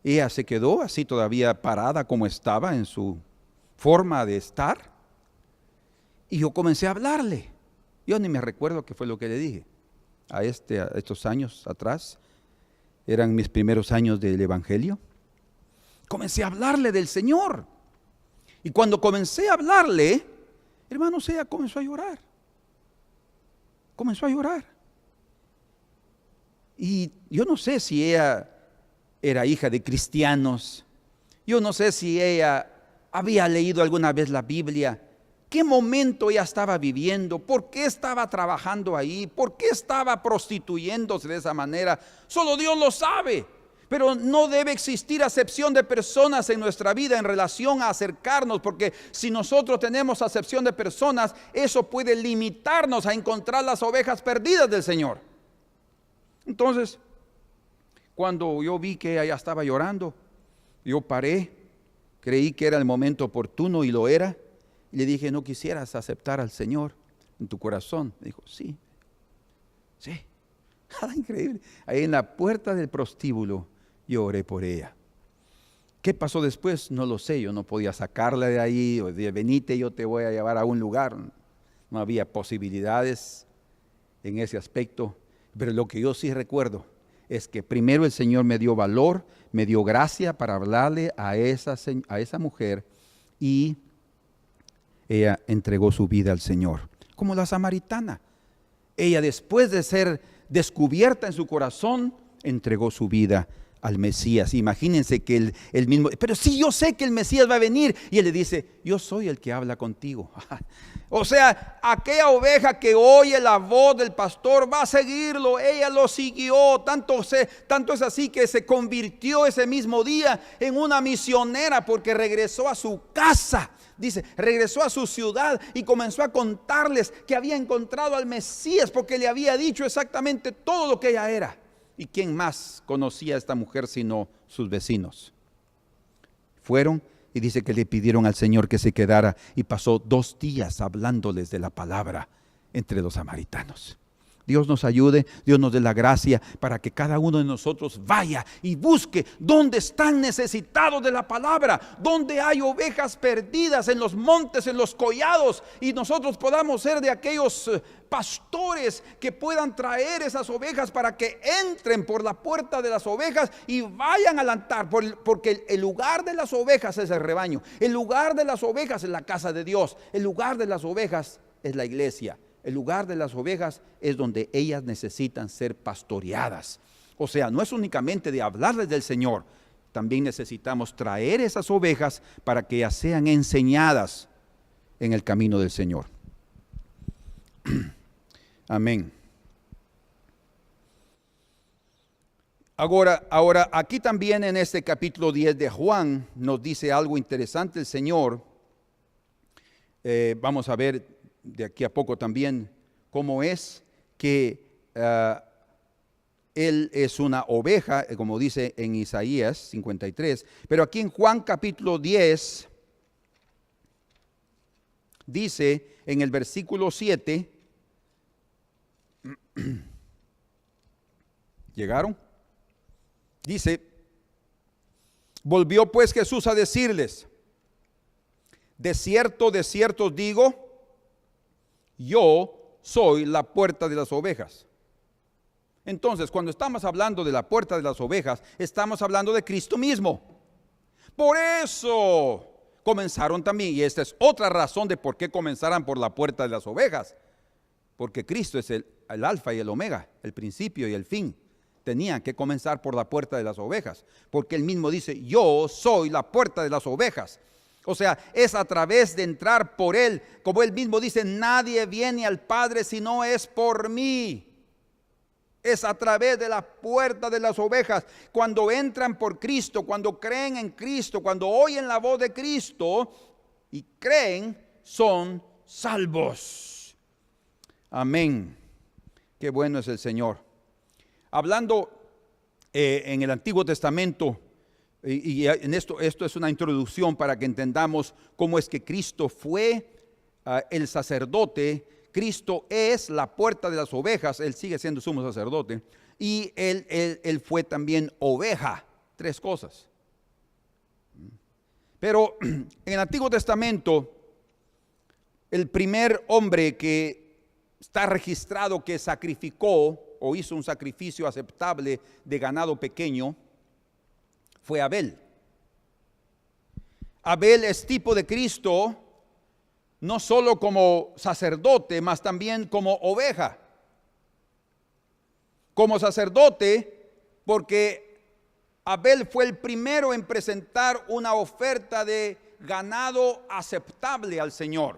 Ella se quedó así todavía parada como estaba en su forma de estar y yo comencé a hablarle. Yo ni me recuerdo qué fue lo que le dije. A estos años atrás, eran mis primeros años del evangelio. Comencé a hablarle del Señor. Y cuando comencé a hablarle, hermanos, ella comenzó a llorar. Comenzó a llorar. Y yo no sé si ella era hija de cristianos. Yo no sé si ella había leído alguna vez la Biblia. ¿Qué momento ella estaba viviendo? ¿Por qué estaba trabajando ahí? ¿Por qué estaba prostituyéndose de esa manera? Solo Dios lo sabe. Pero no debe existir acepción de personas en nuestra vida en relación a acercarnos, porque si nosotros tenemos acepción de personas, eso puede limitarnos a encontrar las ovejas perdidas del Señor. Entonces, cuando yo vi que ella estaba llorando, yo paré, creí que era el momento oportuno y lo era. Y le dije, ¿no quisieras aceptar al Señor en tu corazón? Me dijo, sí. Increíble. Ahí en la puerta del prostíbulo yo oré por ella. ¿Qué pasó después? No lo sé. Yo no podía sacarla de ahí. O de venite, yo te voy a llevar a un lugar. No había posibilidades en ese aspecto. Pero lo que yo sí recuerdo es que primero el Señor me dio valor, me dio gracia para hablarle a esa mujer y ella entregó su vida al Señor, como la samaritana. Ella, después de ser descubierta en su corazón, entregó su vida al Mesías. Imagínense que el mismo, pero sí, yo sé que el Mesías va a venir. Y él le dice, yo soy el que habla contigo. O sea, aquella oveja que oye la voz del pastor va a seguirlo. Ella lo siguió. Tanto es así que se convirtió ese mismo día en una misionera, porque regresó a su casa. Dice, regresó a su ciudad y comenzó a contarles que había encontrado al Mesías, porque le había dicho exactamente todo lo que ella era. ¿Y quién más conocía a esta mujer sino sus vecinos? Fueron y dice que le pidieron al Señor que se quedara y pasó 2 días hablándoles de la palabra entre los samaritanos. Dios nos ayude, Dios nos dé la gracia para que cada uno de nosotros vaya y busque dónde están necesitados de la palabra, dónde hay ovejas perdidas en los montes, en los collados, y nosotros podamos ser de aquellos pastores que puedan traer esas ovejas para que entren por la puerta de las ovejas y vayan al altar, porque el lugar de las ovejas es el rebaño, el lugar de las ovejas es la casa de Dios, el lugar de las ovejas es la iglesia. El lugar de las ovejas es donde ellas necesitan ser pastoreadas. O sea, no es únicamente de hablarles del Señor, también necesitamos traer esas ovejas para que ellas sean enseñadas en el camino del Señor. Amén. Ahora, aquí también en este capítulo 10 de Juan nos dice algo interesante el Señor. Vamos a ver de aquí a poco también cómo es que Él es una oveja, como dice en Isaías 53. Pero aquí en Juan capítulo 10 dice en el versículo 7, ¿llegaron? Dice, volvió pues Jesús a decirles, de cierto os digo, yo soy la puerta de las ovejas. Entonces, cuando estamos hablando de la puerta de las ovejas, estamos hablando de Cristo mismo. Por eso comenzaron también, y esta es otra razón de por qué comenzaran por la puerta de las ovejas, porque Cristo es el alfa y el omega, el principio y el fin. Tenían que comenzar por la puerta de las ovejas, porque Él mismo dice, yo soy la puerta de las ovejas. O sea, es a través de entrar por Él, como Él mismo dice, nadie viene al Padre si no es por mí. Es a través de la puerta de las ovejas. Cuando entran por Cristo, cuando creen en Cristo, cuando oyen la voz de Cristo y creen, son salvos. Amén. Qué bueno es el Señor. Hablando en el Antiguo Testamento, y en esto es una introducción para que entendamos cómo es que Cristo fue el sacerdote. Cristo es la puerta de las ovejas, Él sigue siendo sumo sacerdote, y Él fue también oveja, 3 cosas. Pero en el Antiguo Testamento, el primer hombre que está registrado que sacrificó o hizo un sacrificio aceptable de ganado pequeño fue Abel. Abel es tipo de Cristo, no solo como sacerdote, mas también como oveja. Como sacerdote, porque Abel fue el primero en presentar una oferta de ganado aceptable al Señor.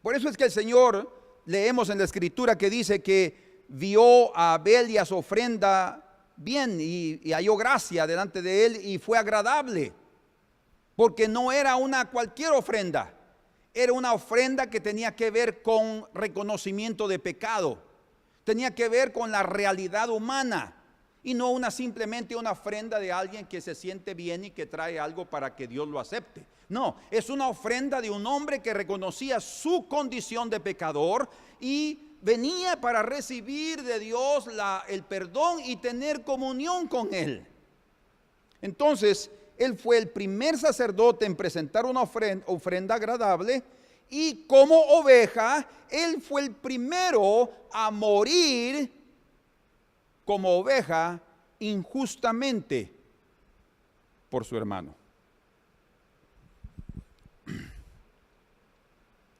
Por eso es que el Señor, leemos en la Escritura que dice que vio a Abel y a su ofrenda bien y halló gracia delante de Él y fue agradable, porque no era una cualquier ofrenda. Era una ofrenda que tenía que ver con reconocimiento de pecado. Tenía que ver con la realidad humana. Y no simplemente una ofrenda de alguien que se siente bien y que trae algo para que Dios lo acepte. No, es una ofrenda de un hombre que reconocía su condición de pecador y venía para recibir de Dios el perdón y tener comunión con Él. Entonces, Él fue el primer sacerdote en presentar una ofrenda agradable, y como oveja, Él fue el primero a morir como oveja injustamente por su hermano.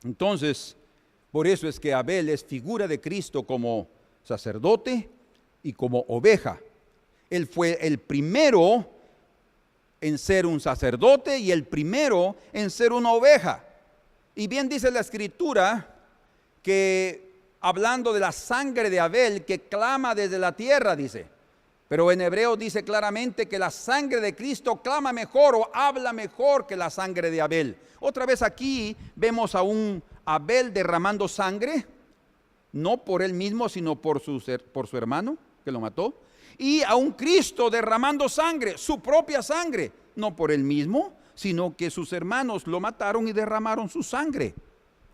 Entonces, por eso es que Abel es figura de Cristo como sacerdote y como oveja. Él fue el primero en ser un sacerdote y el primero en ser una oveja. Y bien dice la Escritura que, hablando de la sangre de Abel, que clama desde la tierra, dice. Pero en hebreo dice claramente que la sangre de Cristo clama mejor o habla mejor que la sangre de Abel. Otra vez aquí vemos a un Abel derramando sangre, no por él mismo, sino por su hermano que lo mató. Y a un Cristo derramando sangre, su propia sangre, no por él mismo, sino que sus hermanos lo mataron y derramaron su sangre.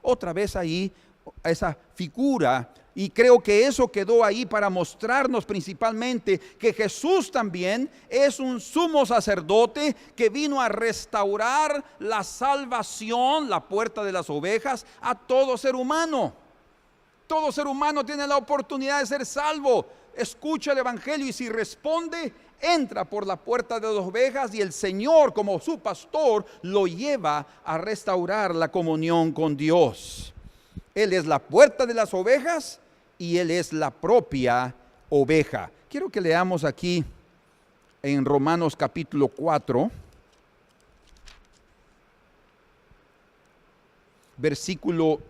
Otra vez ahí esa figura, y creo que eso quedó ahí para mostrarnos principalmente que Jesús también es un sumo sacerdote que vino a restaurar la salvación, la puerta de las ovejas, a todo ser humano. Todo ser humano tiene la oportunidad de ser salvo. Escucha el evangelio y si responde, entra por la puerta de las ovejas y el Señor, como su pastor, lo lleva a restaurar la comunión con Dios. Él es la puerta de las ovejas y Él es la propia oveja. Quiero que leamos aquí en Romanos capítulo 4, versículo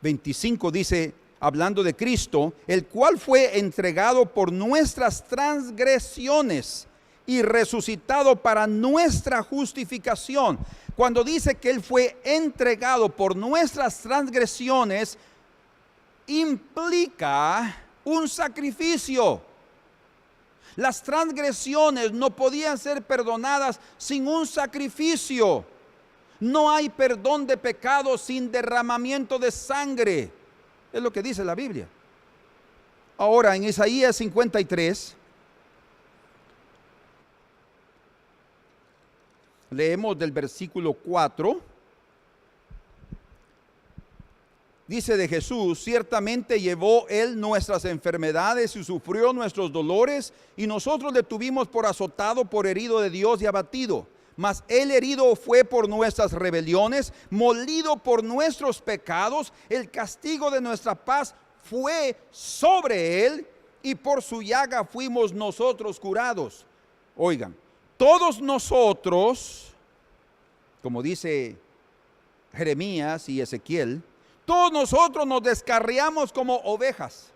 25, dice, hablando de Cristo, el cual fue entregado por nuestras transgresiones y resucitado para nuestra justificación. Cuando dice que Él fue entregado por nuestras transgresiones, implica un sacrificio. Las transgresiones no podían ser perdonadas sin un sacrificio. No hay perdón de pecados sin derramamiento de sangre. Es lo que dice la Biblia. Ahora en Isaías 53, leemos del versículo 4. Dice de Jesús, ciertamente llevó Él nuestras enfermedades y sufrió nuestros dolores, y nosotros le tuvimos por azotado, por herido de Dios y abatido. Mas Él herido fue por nuestras rebeliones, molido por nuestros pecados. El castigo de nuestra paz fue sobre Él, y por su llaga fuimos nosotros curados. Oigan, todos nosotros, como dice Jeremías y Ezequiel, todos nosotros nos descarriamos como ovejas.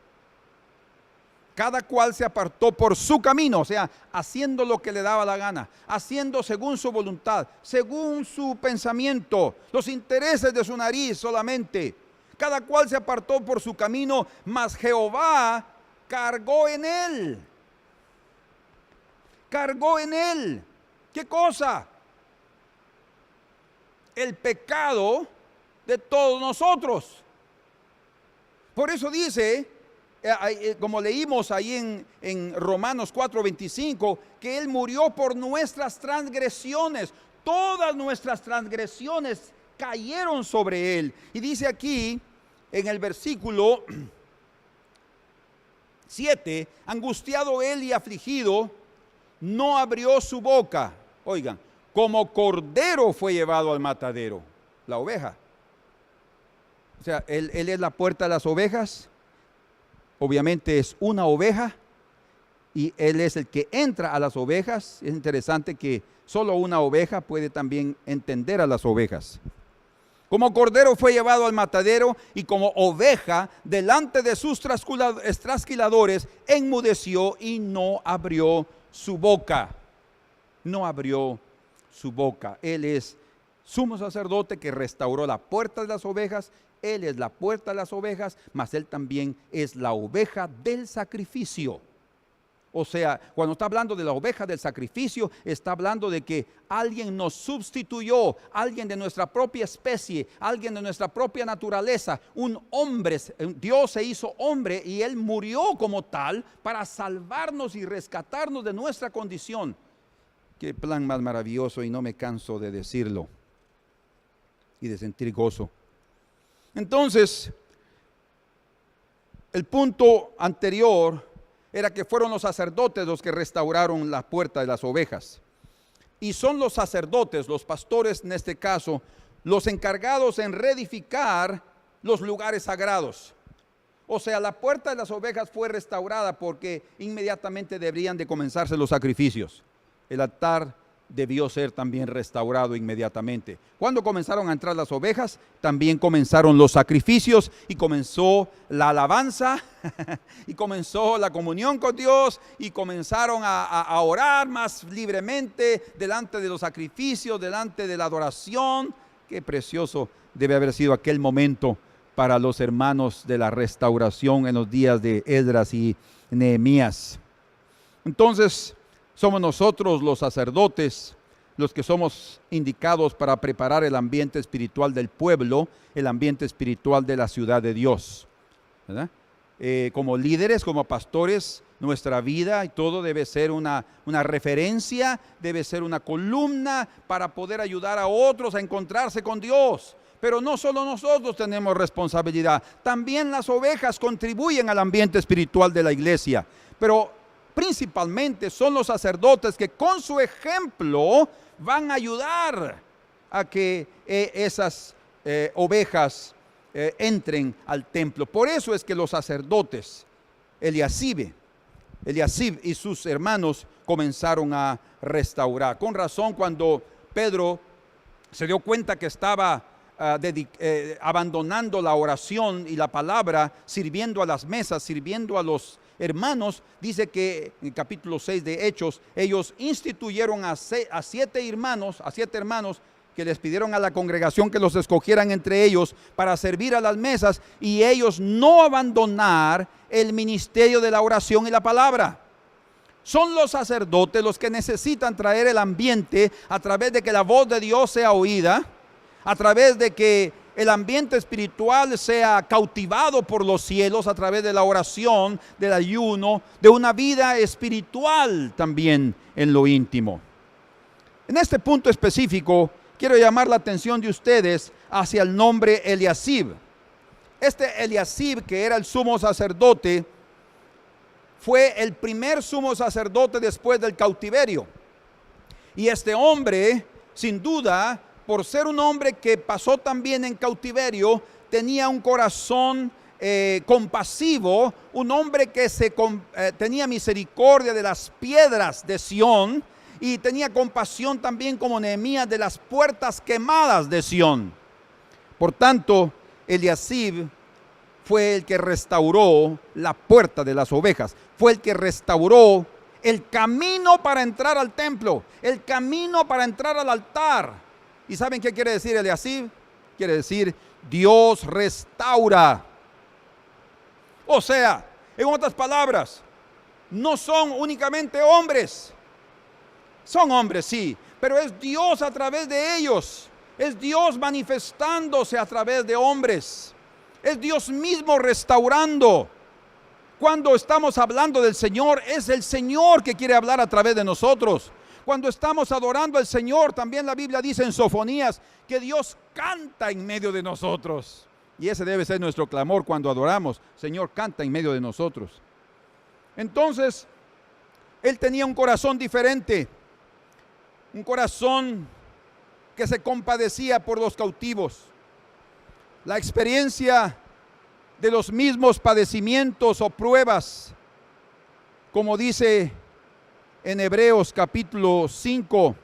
Cada cual se apartó por su camino, o sea, haciendo lo que le daba la gana, haciendo según su voluntad, según su pensamiento, los intereses de su nariz solamente. Cada cual se apartó por su camino, mas Jehová cargó en él. Cargó en él. ¿Qué cosa? El pecado de todos nosotros. Por eso dice, como leímos ahí en Romanos 4:25, que Él murió por nuestras transgresiones. Todas nuestras transgresiones cayeron sobre Él. Y dice aquí en el versículo 7, angustiado Él y afligido, no abrió su boca. Oigan, como cordero fue llevado al matadero, la oveja. O sea, él es la puerta de las ovejas. Obviamente es una oveja y Él es el que entra a las ovejas. Es interesante que solo una oveja puede también entender a las ovejas. Como cordero fue llevado al matadero, y como oveja delante de sus trasquiladores enmudeció y no abrió su boca. No abrió su boca. Él es sumo sacerdote que restauró la puerta de las ovejas. Él es la puerta de las ovejas, mas Él también es la oveja del sacrificio. O sea, cuando está hablando de la oveja del sacrificio, está hablando de que alguien nos sustituyó, alguien de nuestra propia especie, alguien de nuestra propia naturaleza, un hombre. Dios se hizo hombre y Él murió como tal para salvarnos y rescatarnos de nuestra condición. Qué plan más maravilloso, y no me canso de decirlo y de sentir gozo. Entonces, el punto anterior era que fueron los sacerdotes los que restauraron la puerta de las ovejas. Y son los sacerdotes, los pastores en este caso, los encargados en reedificar los lugares sagrados. O sea, la puerta de las ovejas fue restaurada porque inmediatamente deberían de comenzarse los sacrificios. El altar debió ser también restaurado inmediatamente. Cuando comenzaron a entrar las ovejas, también comenzaron los sacrificios y comenzó la alabanza y comenzó la comunión con Dios, y comenzaron a orar más libremente delante de los sacrificios, delante de la adoración. Qué precioso debe haber sido aquel momento para los hermanos de la restauración en los días de Esdras y Nehemías. Entonces, somos nosotros los sacerdotes los que somos indicados para preparar el ambiente espiritual del pueblo, el ambiente espiritual de la ciudad de Dios, ¿verdad? Como líderes, como pastores, nuestra vida y todo debe ser una referencia, debe ser una columna para poder ayudar a otros a encontrarse con Dios. Pero no solo nosotros tenemos responsabilidad, también las ovejas contribuyen al ambiente espiritual de la iglesia. Pero principalmente son los sacerdotes que con su ejemplo van a ayudar a que esas ovejas entren al templo. Por eso es que los sacerdotes, Eliasib y sus hermanos comenzaron a restaurar. Con razón, cuando Pedro se dio cuenta que estaba abandonando la oración y la palabra, sirviendo a las mesas, sirviendo a los hermanos, dice que en el capítulo 6 de Hechos, ellos instituyeron a 7 hermanos, que les pidieron a la congregación que los escogieran entre ellos para servir a las mesas, y ellos no abandonar el ministerio de la oración y la palabra. Son los sacerdotes los que necesitan traer el ambiente a través de que la voz de Dios sea oída, a través de que el ambiente espiritual sea cautivado por los cielos, a través de la oración, del ayuno, de una vida espiritual también en lo íntimo. En este punto específico, quiero llamar la atención de ustedes hacia el nombre Eliasib. Este Eliasib, que era el sumo sacerdote, fue el primer sumo sacerdote después del cautiverio. Y este hombre, sin duda, por ser un hombre que pasó también en cautiverio, tenía un corazón compasivo, un hombre que tenía misericordia de las piedras de Sión, y tenía compasión también, como Nehemías, de las puertas quemadas de Sión. Por tanto, Eliasib fue el que restauró la puerta de las ovejas, fue el que restauró el camino para entrar al templo, el camino para entrar al altar. ¿Y saben qué quiere decir Eliasib? Quiere decir Dios restaura. O sea, en otras palabras, no son únicamente hombres. Son hombres, sí, pero es Dios a través de ellos. Es Dios manifestándose a través de hombres. Es Dios mismo restaurando. Cuando estamos hablando del Señor, es el Señor que quiere hablar a través de nosotros. Cuando estamos adorando al Señor, también la Biblia dice en Sofonías que Dios canta en medio de nosotros. Y ese debe ser nuestro clamor cuando adoramos. Señor, canta en medio de nosotros. Entonces, él tenía un corazón diferente. Un corazón que se compadecía por los cautivos. La experiencia de los mismos padecimientos o pruebas, como dice en Hebreos capítulo 5,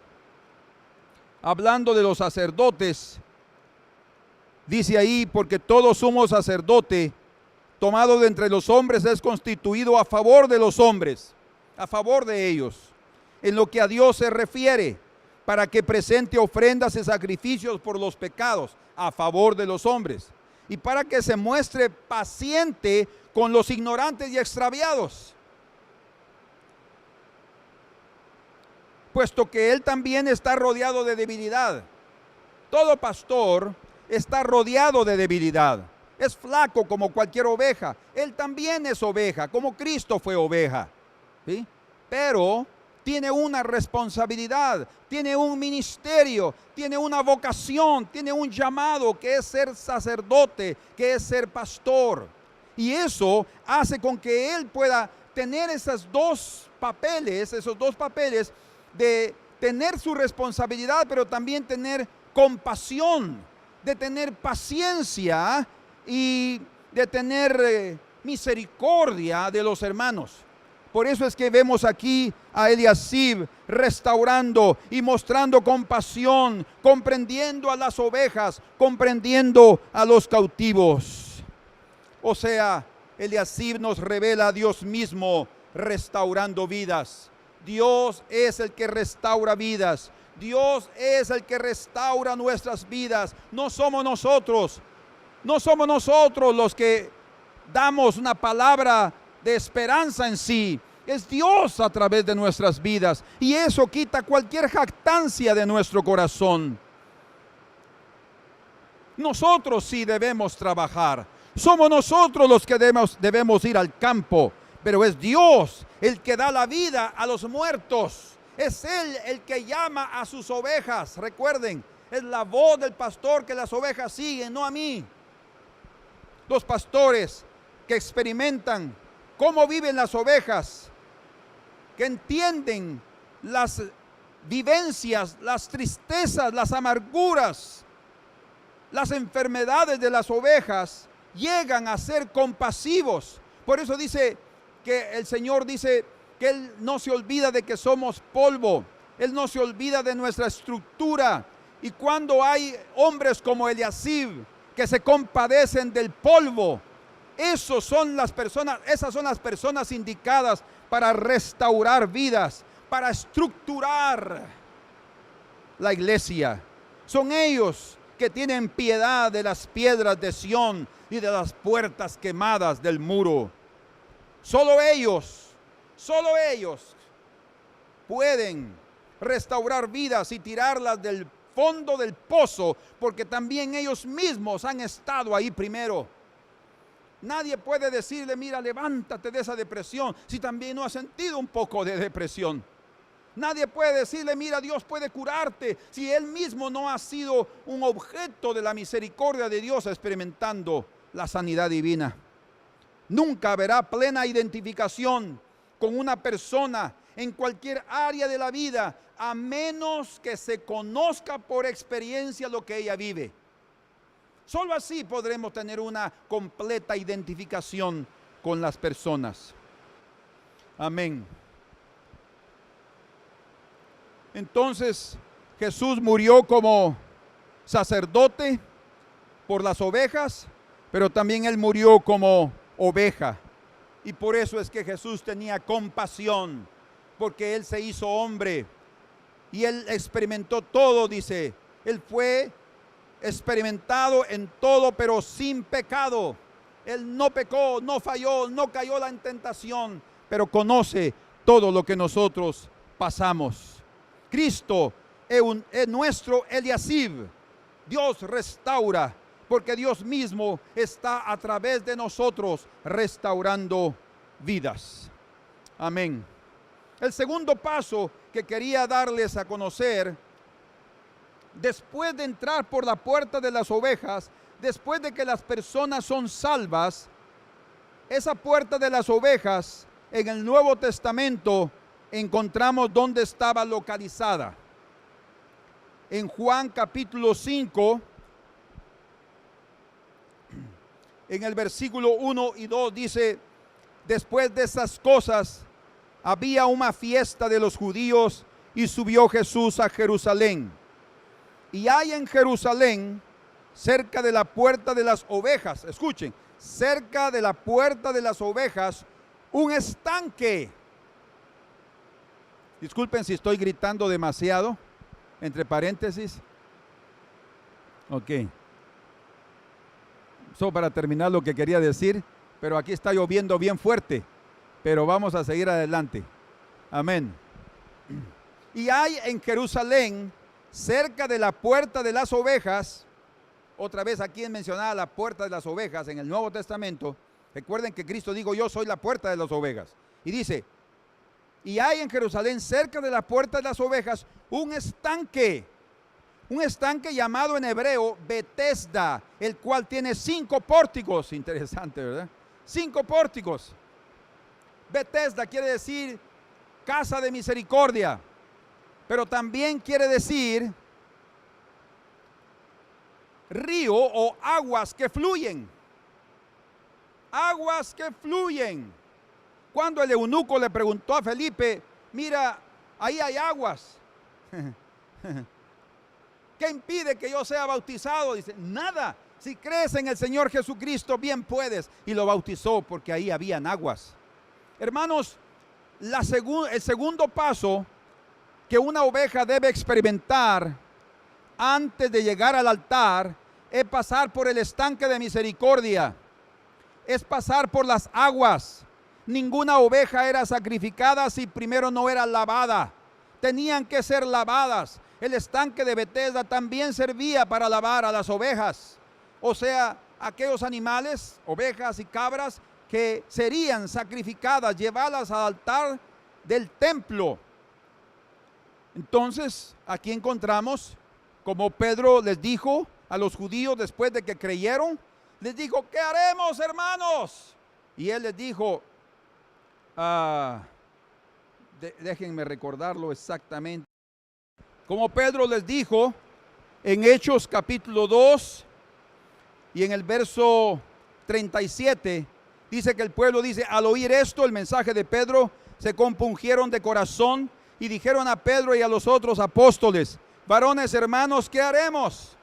hablando de los sacerdotes, dice ahí: porque todo sumo sacerdote tomado de entre los hombres es constituido a favor de los hombres, a favor de ellos, en lo que a Dios se refiere, para que presente ofrendas y sacrificios por los pecados, a favor de los hombres, y para que se muestre paciente con los ignorantes y extraviados, puesto que él también está rodeado de debilidad. Todo pastor está rodeado de debilidad. Es flaco como cualquier oveja. Él también es oveja, como Cristo fue oveja, ¿sí? Pero tiene una responsabilidad, tiene un ministerio, tiene una vocación, tiene un llamado, que es ser sacerdote, que es ser pastor. Y eso hace con que él pueda tener esos dos papeles de tener su responsabilidad, pero también tener compasión, de tener paciencia y de tener misericordia de los hermanos. Por eso es que vemos aquí a Eliasib restaurando y mostrando compasión, comprendiendo a las ovejas, comprendiendo a los cautivos. O sea, Eliasib nos revela a Dios mismo restaurando vidas. Dios es el que restaura vidas. Dios es el que restaura nuestras vidas. No somos nosotros los que damos una palabra de esperanza en sí. Es Dios a través de nuestras vidas. Y eso quita cualquier jactancia de nuestro corazón. Nosotros sí debemos trabajar. Somos nosotros los que debemos ir al campo. Pero es Dios el que da la vida a los muertos. Es Él el que llama a sus ovejas. Recuerden, es la voz del pastor que las ovejas siguen, no a mí. Los pastores que experimentan cómo viven las ovejas, que entienden las vivencias, las tristezas, las amarguras, las enfermedades de las ovejas, llegan a ser compasivos. Por eso dice que el Señor dice que Él no se olvida de que somos polvo. Él no se olvida de nuestra estructura. Y cuando hay hombres como Eliasib que se compadecen del polvo, esas son las personas indicadas para restaurar vidas, para estructurar la iglesia. Son ellos que tienen piedad de las piedras de Sión y de las puertas quemadas del muro. Solo ellos pueden restaurar vidas y tirarlas del fondo del pozo, porque también ellos mismos han estado ahí primero. Nadie puede decirle, mira, levántate de esa depresión, si también no ha sentido un poco de depresión. Nadie puede decirle, mira, Dios puede curarte, si él mismo no ha sido un objeto de la misericordia de Dios experimentando la sanidad divina. Nunca habrá plena identificación con una persona en cualquier área de la vida, a menos que se conozca por experiencia lo que ella vive. Solo así podremos tener una completa identificación con las personas. Amén. Entonces, Jesús murió como sacerdote por las ovejas, pero también Él murió como oveja. Y por eso es que Jesús tenía compasión, porque Él se hizo hombre y Él experimentó todo, dice. Él fue experimentado en todo, pero sin pecado. Él no pecó, no falló, no cayó en tentación, pero conoce todo lo que nosotros pasamos. Cristo es nuestro Eliasib. Dios restaura, porque Dios mismo está a través de nosotros restaurando vidas. Amén. El segundo paso que quería darles a conocer, después de entrar por la puerta de las ovejas, después de que las personas son salvas, esa puerta de las ovejas en el Nuevo Testamento encontramos dónde estaba localizada. En Juan capítulo 5, en el versículo 1 y 2 dice: después de esas cosas había una fiesta de los judíos y subió Jesús a Jerusalén. Y hay en Jerusalén, cerca de la puerta de las ovejas, escuchen, cerca de la puerta de las ovejas, un estanque. Disculpen si estoy gritando demasiado, entre paréntesis. Ok. Solo para terminar lo que quería decir, pero aquí está lloviendo bien fuerte, pero vamos a seguir adelante. Amén. Y hay en Jerusalén, cerca de la puerta de las ovejas, otra vez aquí es mencionada la puerta de las ovejas en el Nuevo Testamento. Recuerden que Cristo dijo: yo soy la puerta de las ovejas. Y dice: y hay en Jerusalén, cerca de la puerta de las ovejas, un estanque llamado en hebreo Betesda, el cual tiene 5 pórticos. Interesante, ¿verdad? 5 pórticos. Betesda quiere decir casa de misericordia, pero también quiere decir río o aguas que fluyen. Aguas que fluyen. Cuando el eunuco le preguntó a Felipe: mira, ahí hay aguas, ¿qué impide que yo sea bautizado? Dice: nada, si crees en el Señor Jesucristo, bien puedes. Y lo bautizó porque ahí habían aguas. Hermanos, el segundo paso que una oveja debe experimentar antes de llegar al altar es pasar por el estanque de misericordia, es pasar por las aguas. Ninguna oveja era sacrificada si primero no era lavada. Tenían que ser lavadas. El estanque de Betesda también servía para lavar a las ovejas. O sea, aquellos animales, ovejas y cabras, que serían sacrificadas, llevadas al altar del templo. Entonces, aquí encontramos como Pedro les dijo a los judíos después de que creyeron, les dijo: ¿qué haremos, hermanos? Y él les dijo, déjenme recordarlo exactamente. Como Pedro les dijo en Hechos capítulo 2 y en el verso 37, dice que el pueblo dice: al oír esto, el mensaje de Pedro, se compungieron de corazón y dijeron a Pedro y a los otros apóstoles: varones hermanos, ¿qué haremos?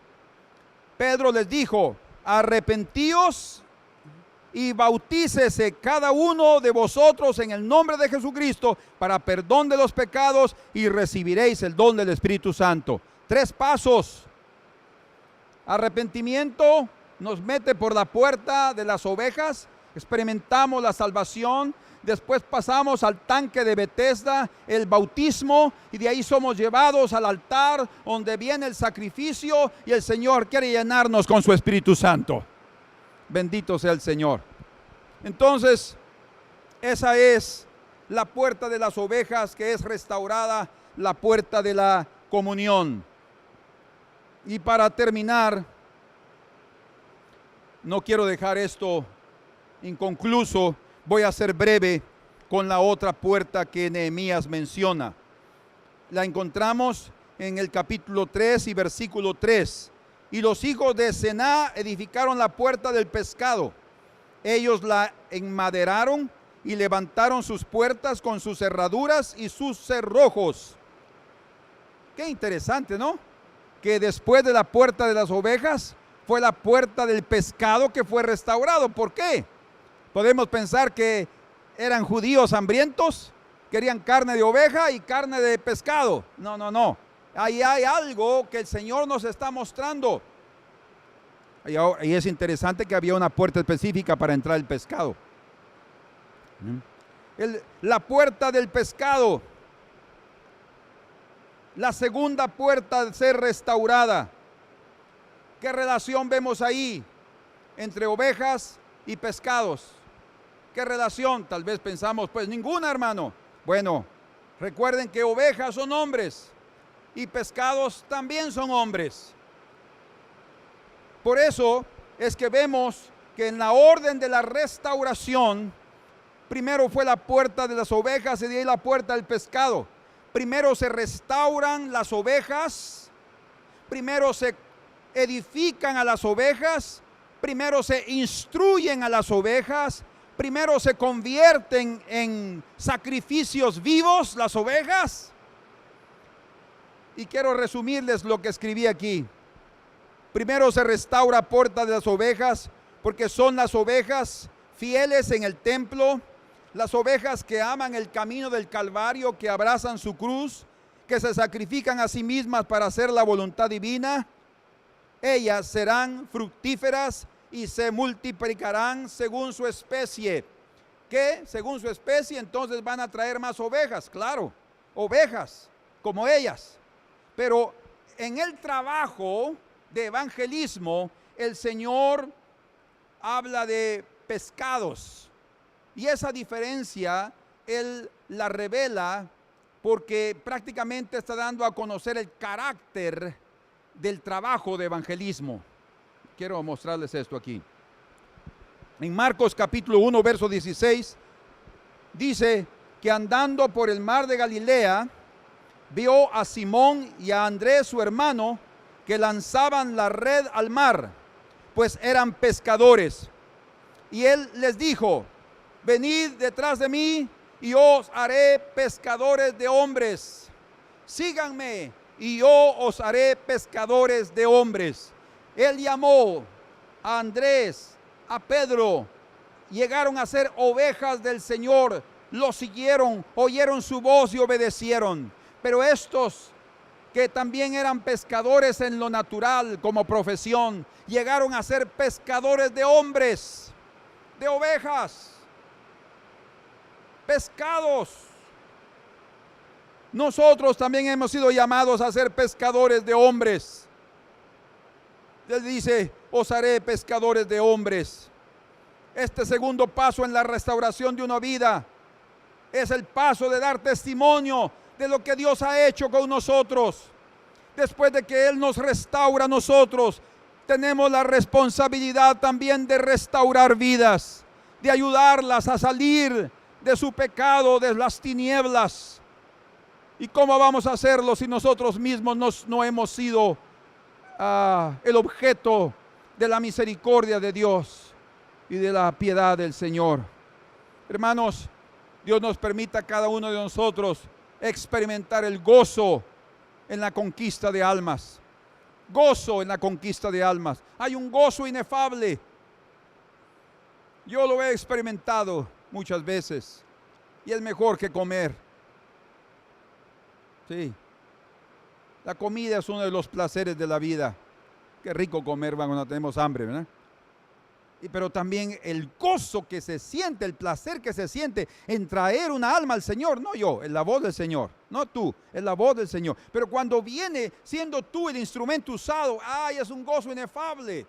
Pedro les dijo: arrepentíos y bautícese cada uno de vosotros en el nombre de Jesucristo para perdón de los pecados y recibiréis el don del Espíritu Santo. 3 pasos. Arrepentimiento nos mete por la puerta de las ovejas, experimentamos la salvación. Después pasamos al tanque de Betesda, el bautismo, y de ahí somos llevados al altar donde viene el sacrificio y el Señor quiere llenarnos con su Espíritu Santo. Bendito sea el Señor. Entonces, esa es la puerta de las ovejas que es restaurada, la puerta de la comunión. Y para terminar, no quiero dejar esto inconcluso. Voy a ser breve con la otra puerta que Nehemías menciona. La encontramos en el capítulo 3 y versículo 3. Y los hijos de Sená edificaron la puerta del pescado. Ellos la enmaderaron y levantaron sus puertas con sus cerraduras y sus cerrojos. Qué interesante, ¿no? Que después de la puerta de las ovejas fue la puerta del pescado que fue restaurado. ¿Por qué? Podemos pensar que eran judíos hambrientos, querían carne de oveja y carne de pescado. No. Ahí hay algo que el Señor nos está mostrando. Y es interesante que había una puerta específica para entrar el pescado. La puerta del pescado. La segunda puerta de ser restaurada. ¿Qué relación vemos ahí entre ovejas y pescados? ¿Qué relación? Tal vez pensamos, pues ninguna, hermano. Bueno, recuerden que ovejas son hombres y pescados también son hombres. Por eso es que vemos que en la orden de la restauración, primero fue la puerta de las ovejas y de ahí la puerta del pescado. Primero se restauran las ovejas, primero se edifican a las ovejas, primero se instruyen a las ovejas, primero se convierten en sacrificios vivos las ovejas. Y quiero resumirles lo que escribí aquí. Primero se restaura puerta de las ovejas, porque son las ovejas fieles en el templo, las ovejas que aman el camino del Calvario, que abrazan su cruz, que se sacrifican a sí mismas para hacer la voluntad divina. Ellas serán fructíferas y se multiplicarán según su especie. ¿Qué? Según su especie, entonces van a traer más ovejas, claro, ovejas como ellas. Pero en el trabajo de evangelismo, el Señor habla de pescados. Y esa diferencia Él la revela porque prácticamente está dando a conocer el carácter del trabajo de evangelismo. Quiero mostrarles esto aquí. En Marcos capítulo 1, verso 16, dice que andando por el mar de Galilea, vio a Simón y a Andrés su hermano, que lanzaban la red al mar, pues eran pescadores. Y él les dijo: venid detrás de mí y os haré pescadores de hombres. Síganme y yo os haré pescadores de hombres. Él llamó a Andrés, a Pedro, llegaron a ser ovejas del Señor, lo siguieron, oyeron su voz y obedecieron. Pero estos que también eran pescadores en lo natural como profesión, llegaron a ser pescadores de hombres, de ovejas. pescados. Nosotros también hemos sido llamados a ser pescadores de hombres. Él dice, os haré pescadores de hombres. Este segundo paso en la restauración de una vida es el paso de dar testimonio de lo que Dios ha hecho con nosotros. Después de que Él nos restaura a nosotros, tenemos la responsabilidad también de restaurar vidas, de ayudarlas a salir de su pecado, de las tinieblas. ¿Y cómo vamos a hacerlo si nosotros mismos no hemos sido el objeto de la misericordia de Dios y de la piedad del Señor? Hermanos, Dios nos permita a cada uno de nosotros experimentar el gozo en la conquista de almas. Gozo en la conquista de almas. Hay un gozo inefable. Yo lo he experimentado muchas veces y es mejor que comer. Sí. La comida es uno de los placeres de la vida. Qué rico comer cuando tenemos hambre, ¿verdad? Pero también el gozo que se siente, el placer que se siente en traer una alma al Señor. No yo, es la voz del Señor, no tú, es la voz del Señor. Pero cuando viene siendo tú el instrumento usado, ¡ay! Es un gozo inefable.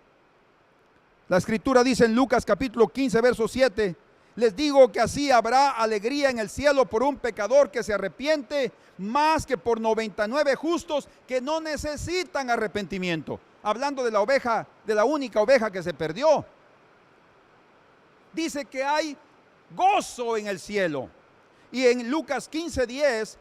La Escritura dice en Lucas capítulo 15, verso 7, les digo que así habrá alegría en el cielo por un pecador que se arrepiente, más que por 99 justos que no necesitan arrepentimiento. Hablando de la oveja, de la única oveja que se perdió. Dice que hay gozo en el cielo. Y en Lucas 15:10,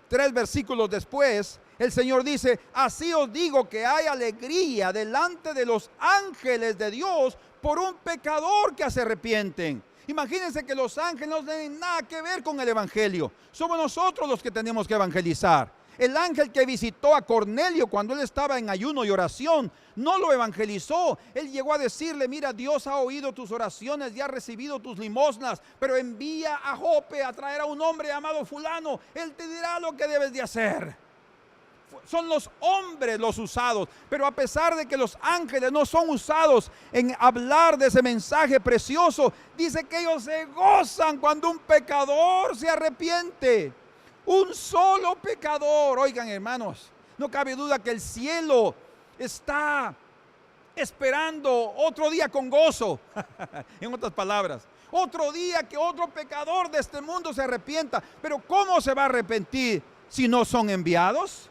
3 versículos después, el Señor dice, así os digo que hay alegría delante de los ángeles de Dios por un pecador que se arrepienten. Imagínense que los ángeles no tienen nada que ver con el evangelio. Somos nosotros los que tenemos que evangelizar. El ángel que visitó a Cornelio cuando él estaba en ayuno y oración, no lo evangelizó. Él llegó a decirle, mira, Dios ha oído tus oraciones y ha recibido tus limosnas, pero envía a Jope a traer a un hombre llamado fulano. Él te dirá lo que debes de hacer. Son los hombres los usados, pero a pesar de que los ángeles no son usados en hablar de ese mensaje precioso, dice que ellos se gozan cuando un pecador se arrepiente. Un solo pecador. Oigan, hermanos, no cabe duda que el cielo está esperando otro día con gozo. En otras palabras, otro día que otro pecador de este mundo se arrepienta. Pero ¿cómo se va a arrepentir si no son enviados?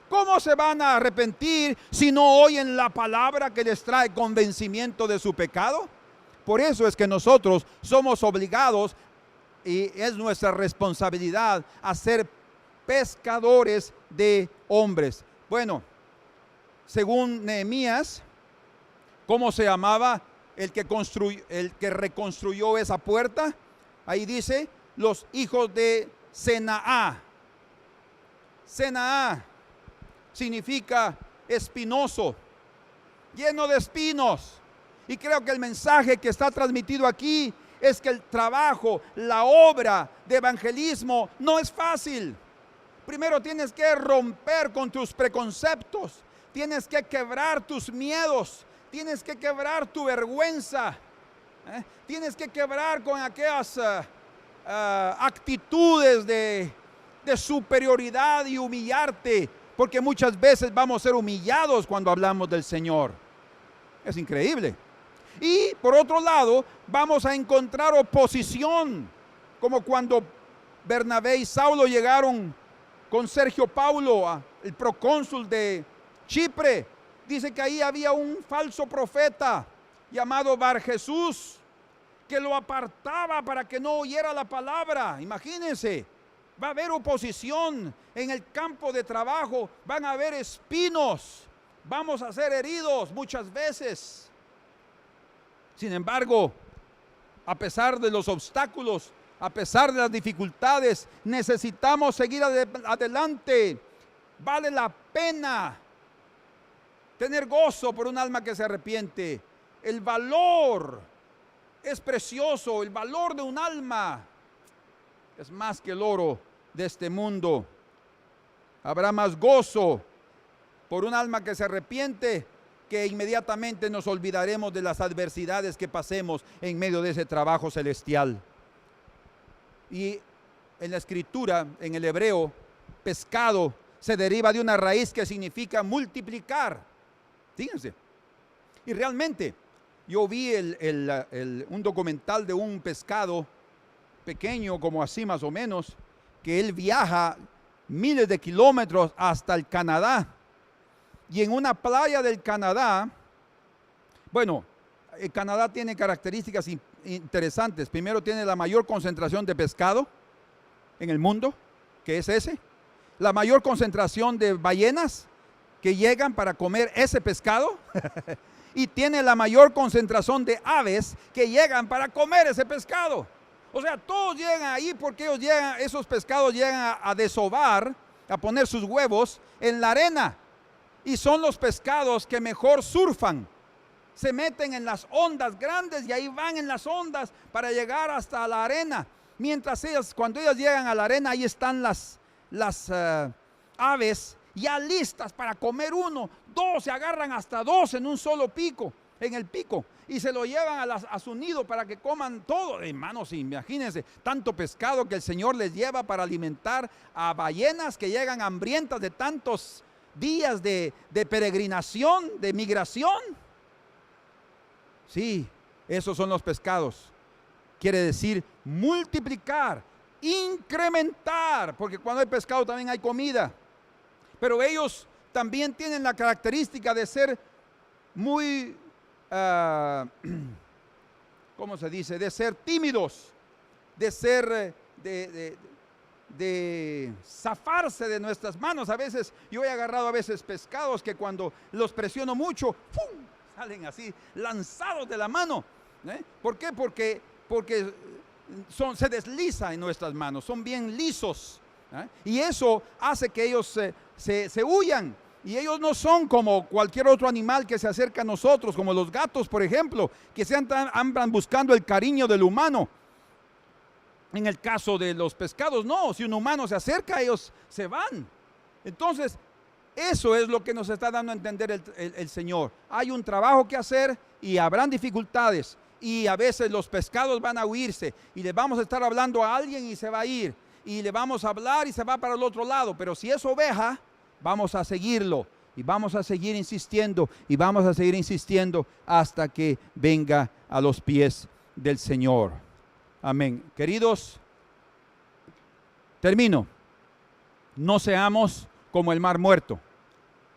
¿Cómo se van a arrepentir si no oyen la palabra que les trae convencimiento de su pecado? Por eso es que nosotros somos obligados y es nuestra responsabilidad hacer pescadores de hombres. Bueno, según Nehemías, ¿cómo se llamaba el que reconstruyó esa puerta? Ahí dice, los hijos de Senaá. Senaá significa espinoso, lleno de espinos. Y creo que el mensaje que está transmitido aquí es que el trabajo, la obra de evangelismo no es fácil. Primero tienes que romper con tus preconceptos, tienes que quebrar tus miedos, tienes que quebrar tu vergüenza, tienes que quebrar con aquellas actitudes de superioridad y humillarte, porque muchas veces vamos a ser humillados cuando hablamos del Señor. Es increíble. Y por otro lado, vamos a encontrar oposición, como cuando Bernabé y Saulo llegaron con Sergio Paulo, el procónsul de Chipre. Dice que ahí había un falso profeta llamado Bar Jesús, que lo apartaba para que no oyera la palabra. Imagínense, va a haber oposición en el campo de trabajo, van a haber espinos, vamos a ser heridos muchas veces. Sin embargo, a pesar de los obstáculos, a pesar de las dificultades, necesitamos seguir adelante. Vale la pena tener gozo por un alma que se arrepiente. El valor es precioso, el valor de un alma es más que el oro de este mundo. Habrá más gozo por un alma que se arrepiente, que inmediatamente nos olvidaremos de las adversidades que pasemos en medio de ese trabajo celestial. Y en la escritura, en el hebreo, pescado se deriva de una raíz que significa multiplicar. Fíjense. Y realmente, yo vi un documental de un pescado pequeño, como así más o menos, que él viaja miles de kilómetros hasta el Canadá. Y en una playa del Canadá, bueno, el Canadá tiene características interesantes. Primero, tiene la mayor concentración de pescado en el mundo, que es ese. La mayor concentración de ballenas que llegan para comer ese pescado. Y tiene la mayor concentración de aves que llegan para comer ese pescado. O sea, todos llegan ahí porque esos pescados llegan a desovar, a poner sus huevos en la arena. Y son los pescados que mejor surfan. Se meten en las ondas grandes y ahí van en las ondas para llegar hasta la arena. Mientras cuando ellas llegan a la arena, ahí están las aves ya listas para comer uno, dos, se agarran hasta dos en un solo pico, en el pico, y se lo llevan a su nido para que coman todo. Hermanos, imagínense, tanto pescado que el Señor les lleva para alimentar a ballenas que llegan hambrientas de tantos días de peregrinación, de migración. Sí, esos son los pescados. Quiere decir multiplicar, incrementar, porque cuando hay pescado también hay comida. Pero ellos también tienen la característica de ser muy, ¿cómo se dice? De ser tímidos, de ser, de zafarse de nuestras manos. A veces, yo he agarrado a veces pescados que cuando los presiono mucho, ¡pum!, salen así, lanzados de la mano. ¿Por qué? Porque se desliza en nuestras manos, son bien lisos. Y eso hace que ellos se huyan. Y ellos no son como cualquier otro animal que se acerca a nosotros, como los gatos, por ejemplo, que andan buscando el cariño del humano. En el caso de los pescados, no, si un humano se acerca, ellos se van. Entonces, eso es lo que nos está dando a entender el Señor. Hay un trabajo que hacer y habrán dificultades. Y a veces los pescados van a huirse y le vamos a estar hablando a alguien y se va a ir. Y le vamos a hablar y se va para el otro lado. Pero si es oveja, vamos a seguirlo y vamos a seguir insistiendo y vamos a seguir insistiendo hasta que venga a los pies del Señor. Amén. Queridos, termino. No seamos como el mar muerto,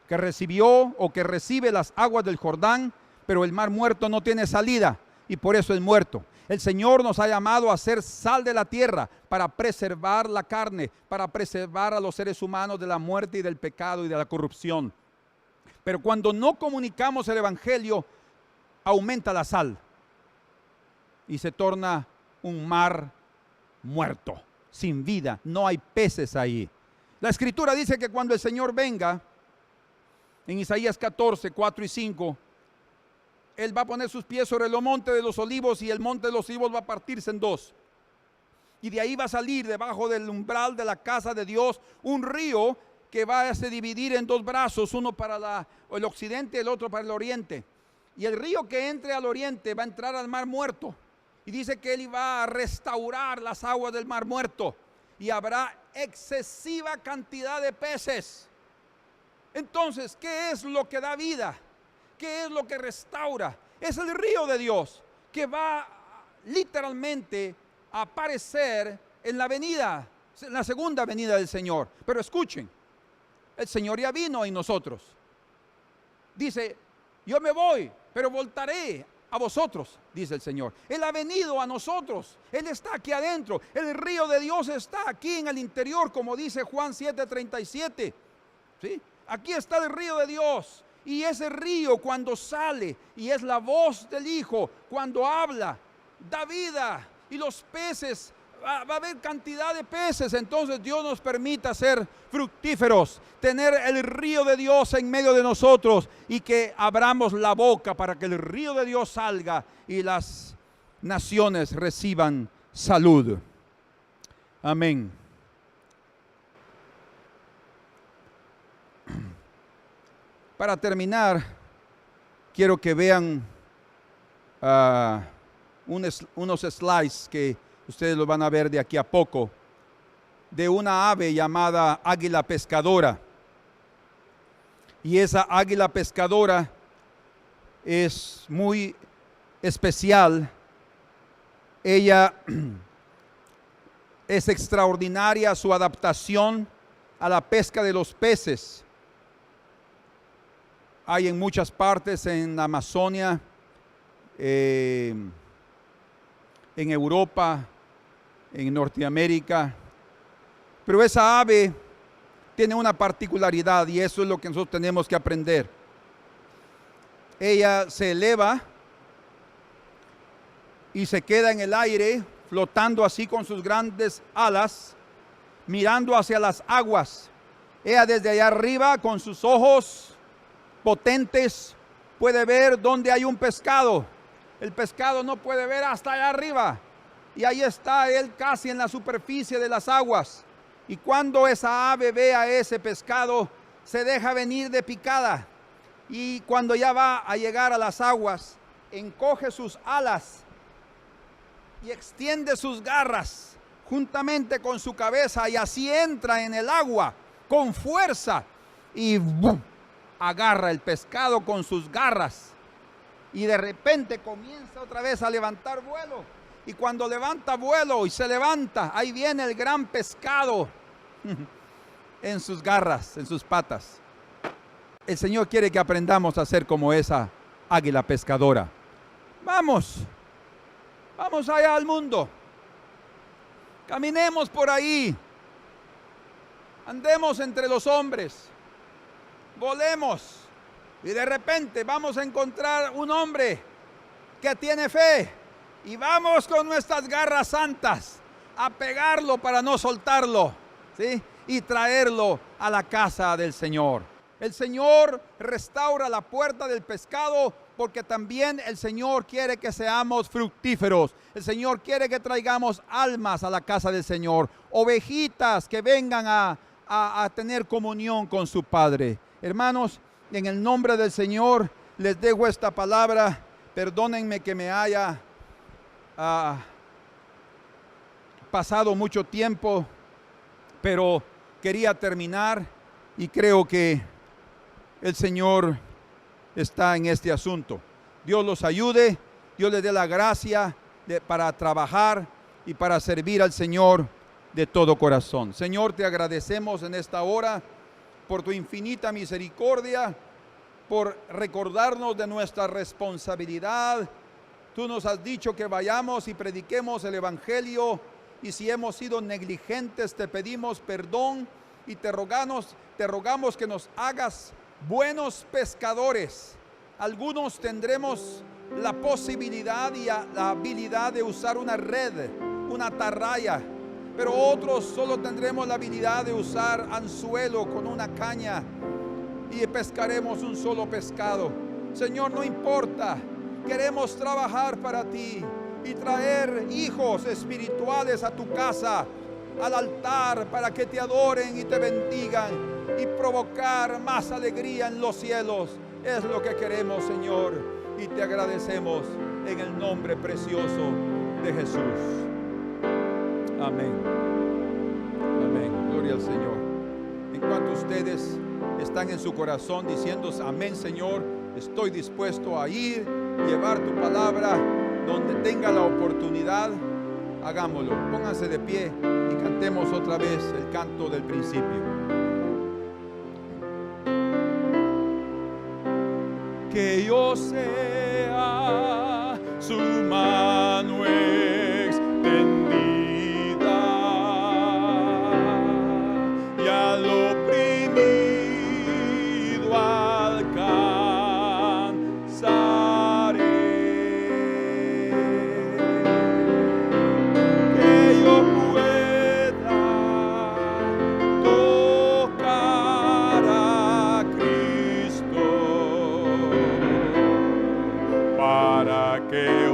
que recibió o que recibe las aguas del Jordán, pero el mar muerto no tiene salida y por eso es muerto. El Señor nos ha llamado a ser sal de la tierra para preservar la carne, para preservar a los seres humanos de la muerte y del pecado y de la corrupción. Pero cuando no comunicamos el evangelio, aumenta la sal y se torna un mar muerto, sin vida. No hay peces ahí. La Escritura dice que cuando el Señor venga, en Isaías 14, 4 y 5, Él va a poner sus pies sobre el monte de los olivos y el monte de los olivos va a partirse en dos. Y de ahí va a salir debajo del umbral de la casa de Dios un río que va a se dividir en dos brazos, uno para el occidente y el otro para el oriente. Y el río que entre al oriente va a entrar al mar muerto. Y dice que Él iba a restaurar las aguas del mar muerto. Y habrá excesiva cantidad de peces. Entonces, ¿qué es lo que da vida? ¿Qué es lo que restaura? Es el río de Dios que va literalmente a aparecer en la venida, en la segunda venida del Señor. Pero escuchen, el Señor ya vino en nosotros. Dice, yo me voy, pero voltaré a vosotros, dice el Señor. Él ha venido a nosotros, Él está aquí adentro. El río de Dios está aquí en el interior, como dice Juan 7:37. ¿Sí? Aquí está el río de Dios. Y ese río cuando sale y es la voz del Hijo, cuando habla, da vida. Y los peces, va a haber cantidad de peces. Entonces Dios nos permita ser fructíferos, tener el río de Dios en medio de nosotros y que abramos la boca para que el río de Dios salga y las naciones reciban salud. Amén. Para terminar, quiero que vean unos slides que ustedes lo van a ver de aquí a poco, de una ave llamada águila pescadora. Y esa águila pescadora es muy especial. Ella es extraordinaria su adaptación a la pesca de los peces. Hay en muchas partes en la Amazonia, en Europa, en Norteamérica. Pero esa ave tiene una particularidad y eso es lo que nosotros tenemos que aprender. Ella se eleva y se queda en el aire, flotando así con sus grandes alas, mirando hacia las aguas. Ella desde allá arriba, con sus ojos potentes, puede ver dónde hay un pescado. El pescado no puede ver hasta allá arriba. Y ahí está él casi en la superficie de las aguas. Y cuando esa ave ve a ese pescado, se deja venir de picada. Y cuando ya va a llegar a las aguas, encoge sus alas y extiende sus garras juntamente con su cabeza, y así entra en el agua con fuerza y ¡bum!, agarra el pescado con sus garras. Y de repente comienza otra vez a levantar vuelo. Y cuando levanta vuelo y se levanta, ahí viene el gran pescado en sus garras, en sus patas. El Señor quiere que aprendamos a ser como esa águila pescadora. Vamos allá al mundo. Caminemos por ahí. Andemos entre los hombres. Volemos. Y de repente vamos a encontrar un hombre que tiene fe. Y vamos con nuestras garras santas a pegarlo para no soltarlo, ¿sí? Y traerlo a la casa del Señor. El Señor restaura la puerta del pescado porque también el Señor quiere que seamos fructíferos. El Señor quiere que traigamos almas a la casa del Señor, ovejitas que vengan a tener comunión con su Padre. Hermanos, en el nombre del Señor les dejo esta palabra. Perdónenme que me haya pasado mucho tiempo, pero quería terminar y creo que el Señor está en este asunto. Dios los ayude, Dios les dé la gracia para trabajar y para servir al Señor de todo corazón. Señor, te agradecemos en esta hora por tu infinita misericordia, por recordarnos de nuestra responsabilidad. Tú nos has dicho que vayamos y prediquemos el Evangelio, y si hemos sido negligentes te pedimos perdón y te rogamos que nos hagas buenos pescadores. Algunos tendremos la posibilidad y la habilidad de usar una red, una atarraya, pero otros solo tendremos la habilidad de usar anzuelo con una caña y pescaremos un solo pescado. Señor, no importa, queremos trabajar para ti y traer hijos espirituales a tu casa, al altar, para que te adoren y te bendigan y provocar más alegría en los cielos. Es lo que queremos, Señor, y te agradecemos en el nombre precioso de Jesús. Amén. Amén. Gloria al Señor. En cuanto ustedes están en su corazón diciendo amén, Señor, estoy dispuesto a ir, llevar tu palabra donde tenga la oportunidad, hagámoslo. Pónganse de pie y cantemos otra vez el canto del principio. Que yo sea su mano extendida y al oprimido alcanzaré. Que yo pueda tocar a Cristo para que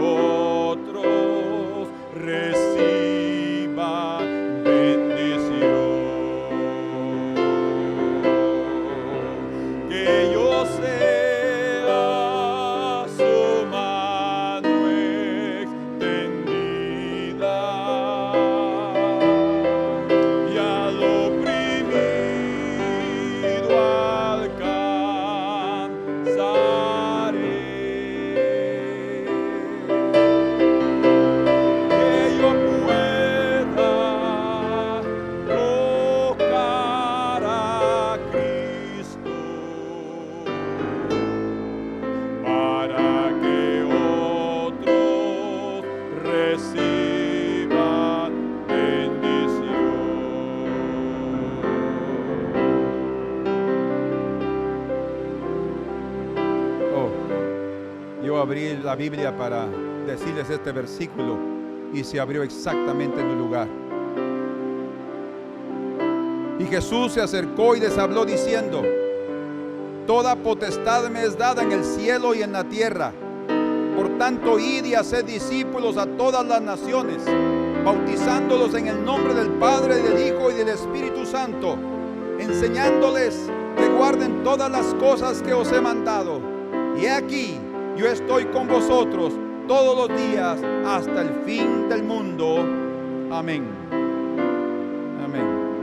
Yo abrí la Biblia para decirles este versículo y se abrió exactamente en el lugar. Y Jesús se acercó y les habló diciendo: toda potestad me es dada en el cielo y en la tierra. Por tanto, id y haced discípulos a todas las naciones, bautizándolos en el nombre del Padre, del Hijo y del Espíritu Santo, enseñándoles que guarden todas las cosas que os he mandado. Y he aquí, yo estoy con vosotros todos los días hasta el fin del mundo. Amén. Amén.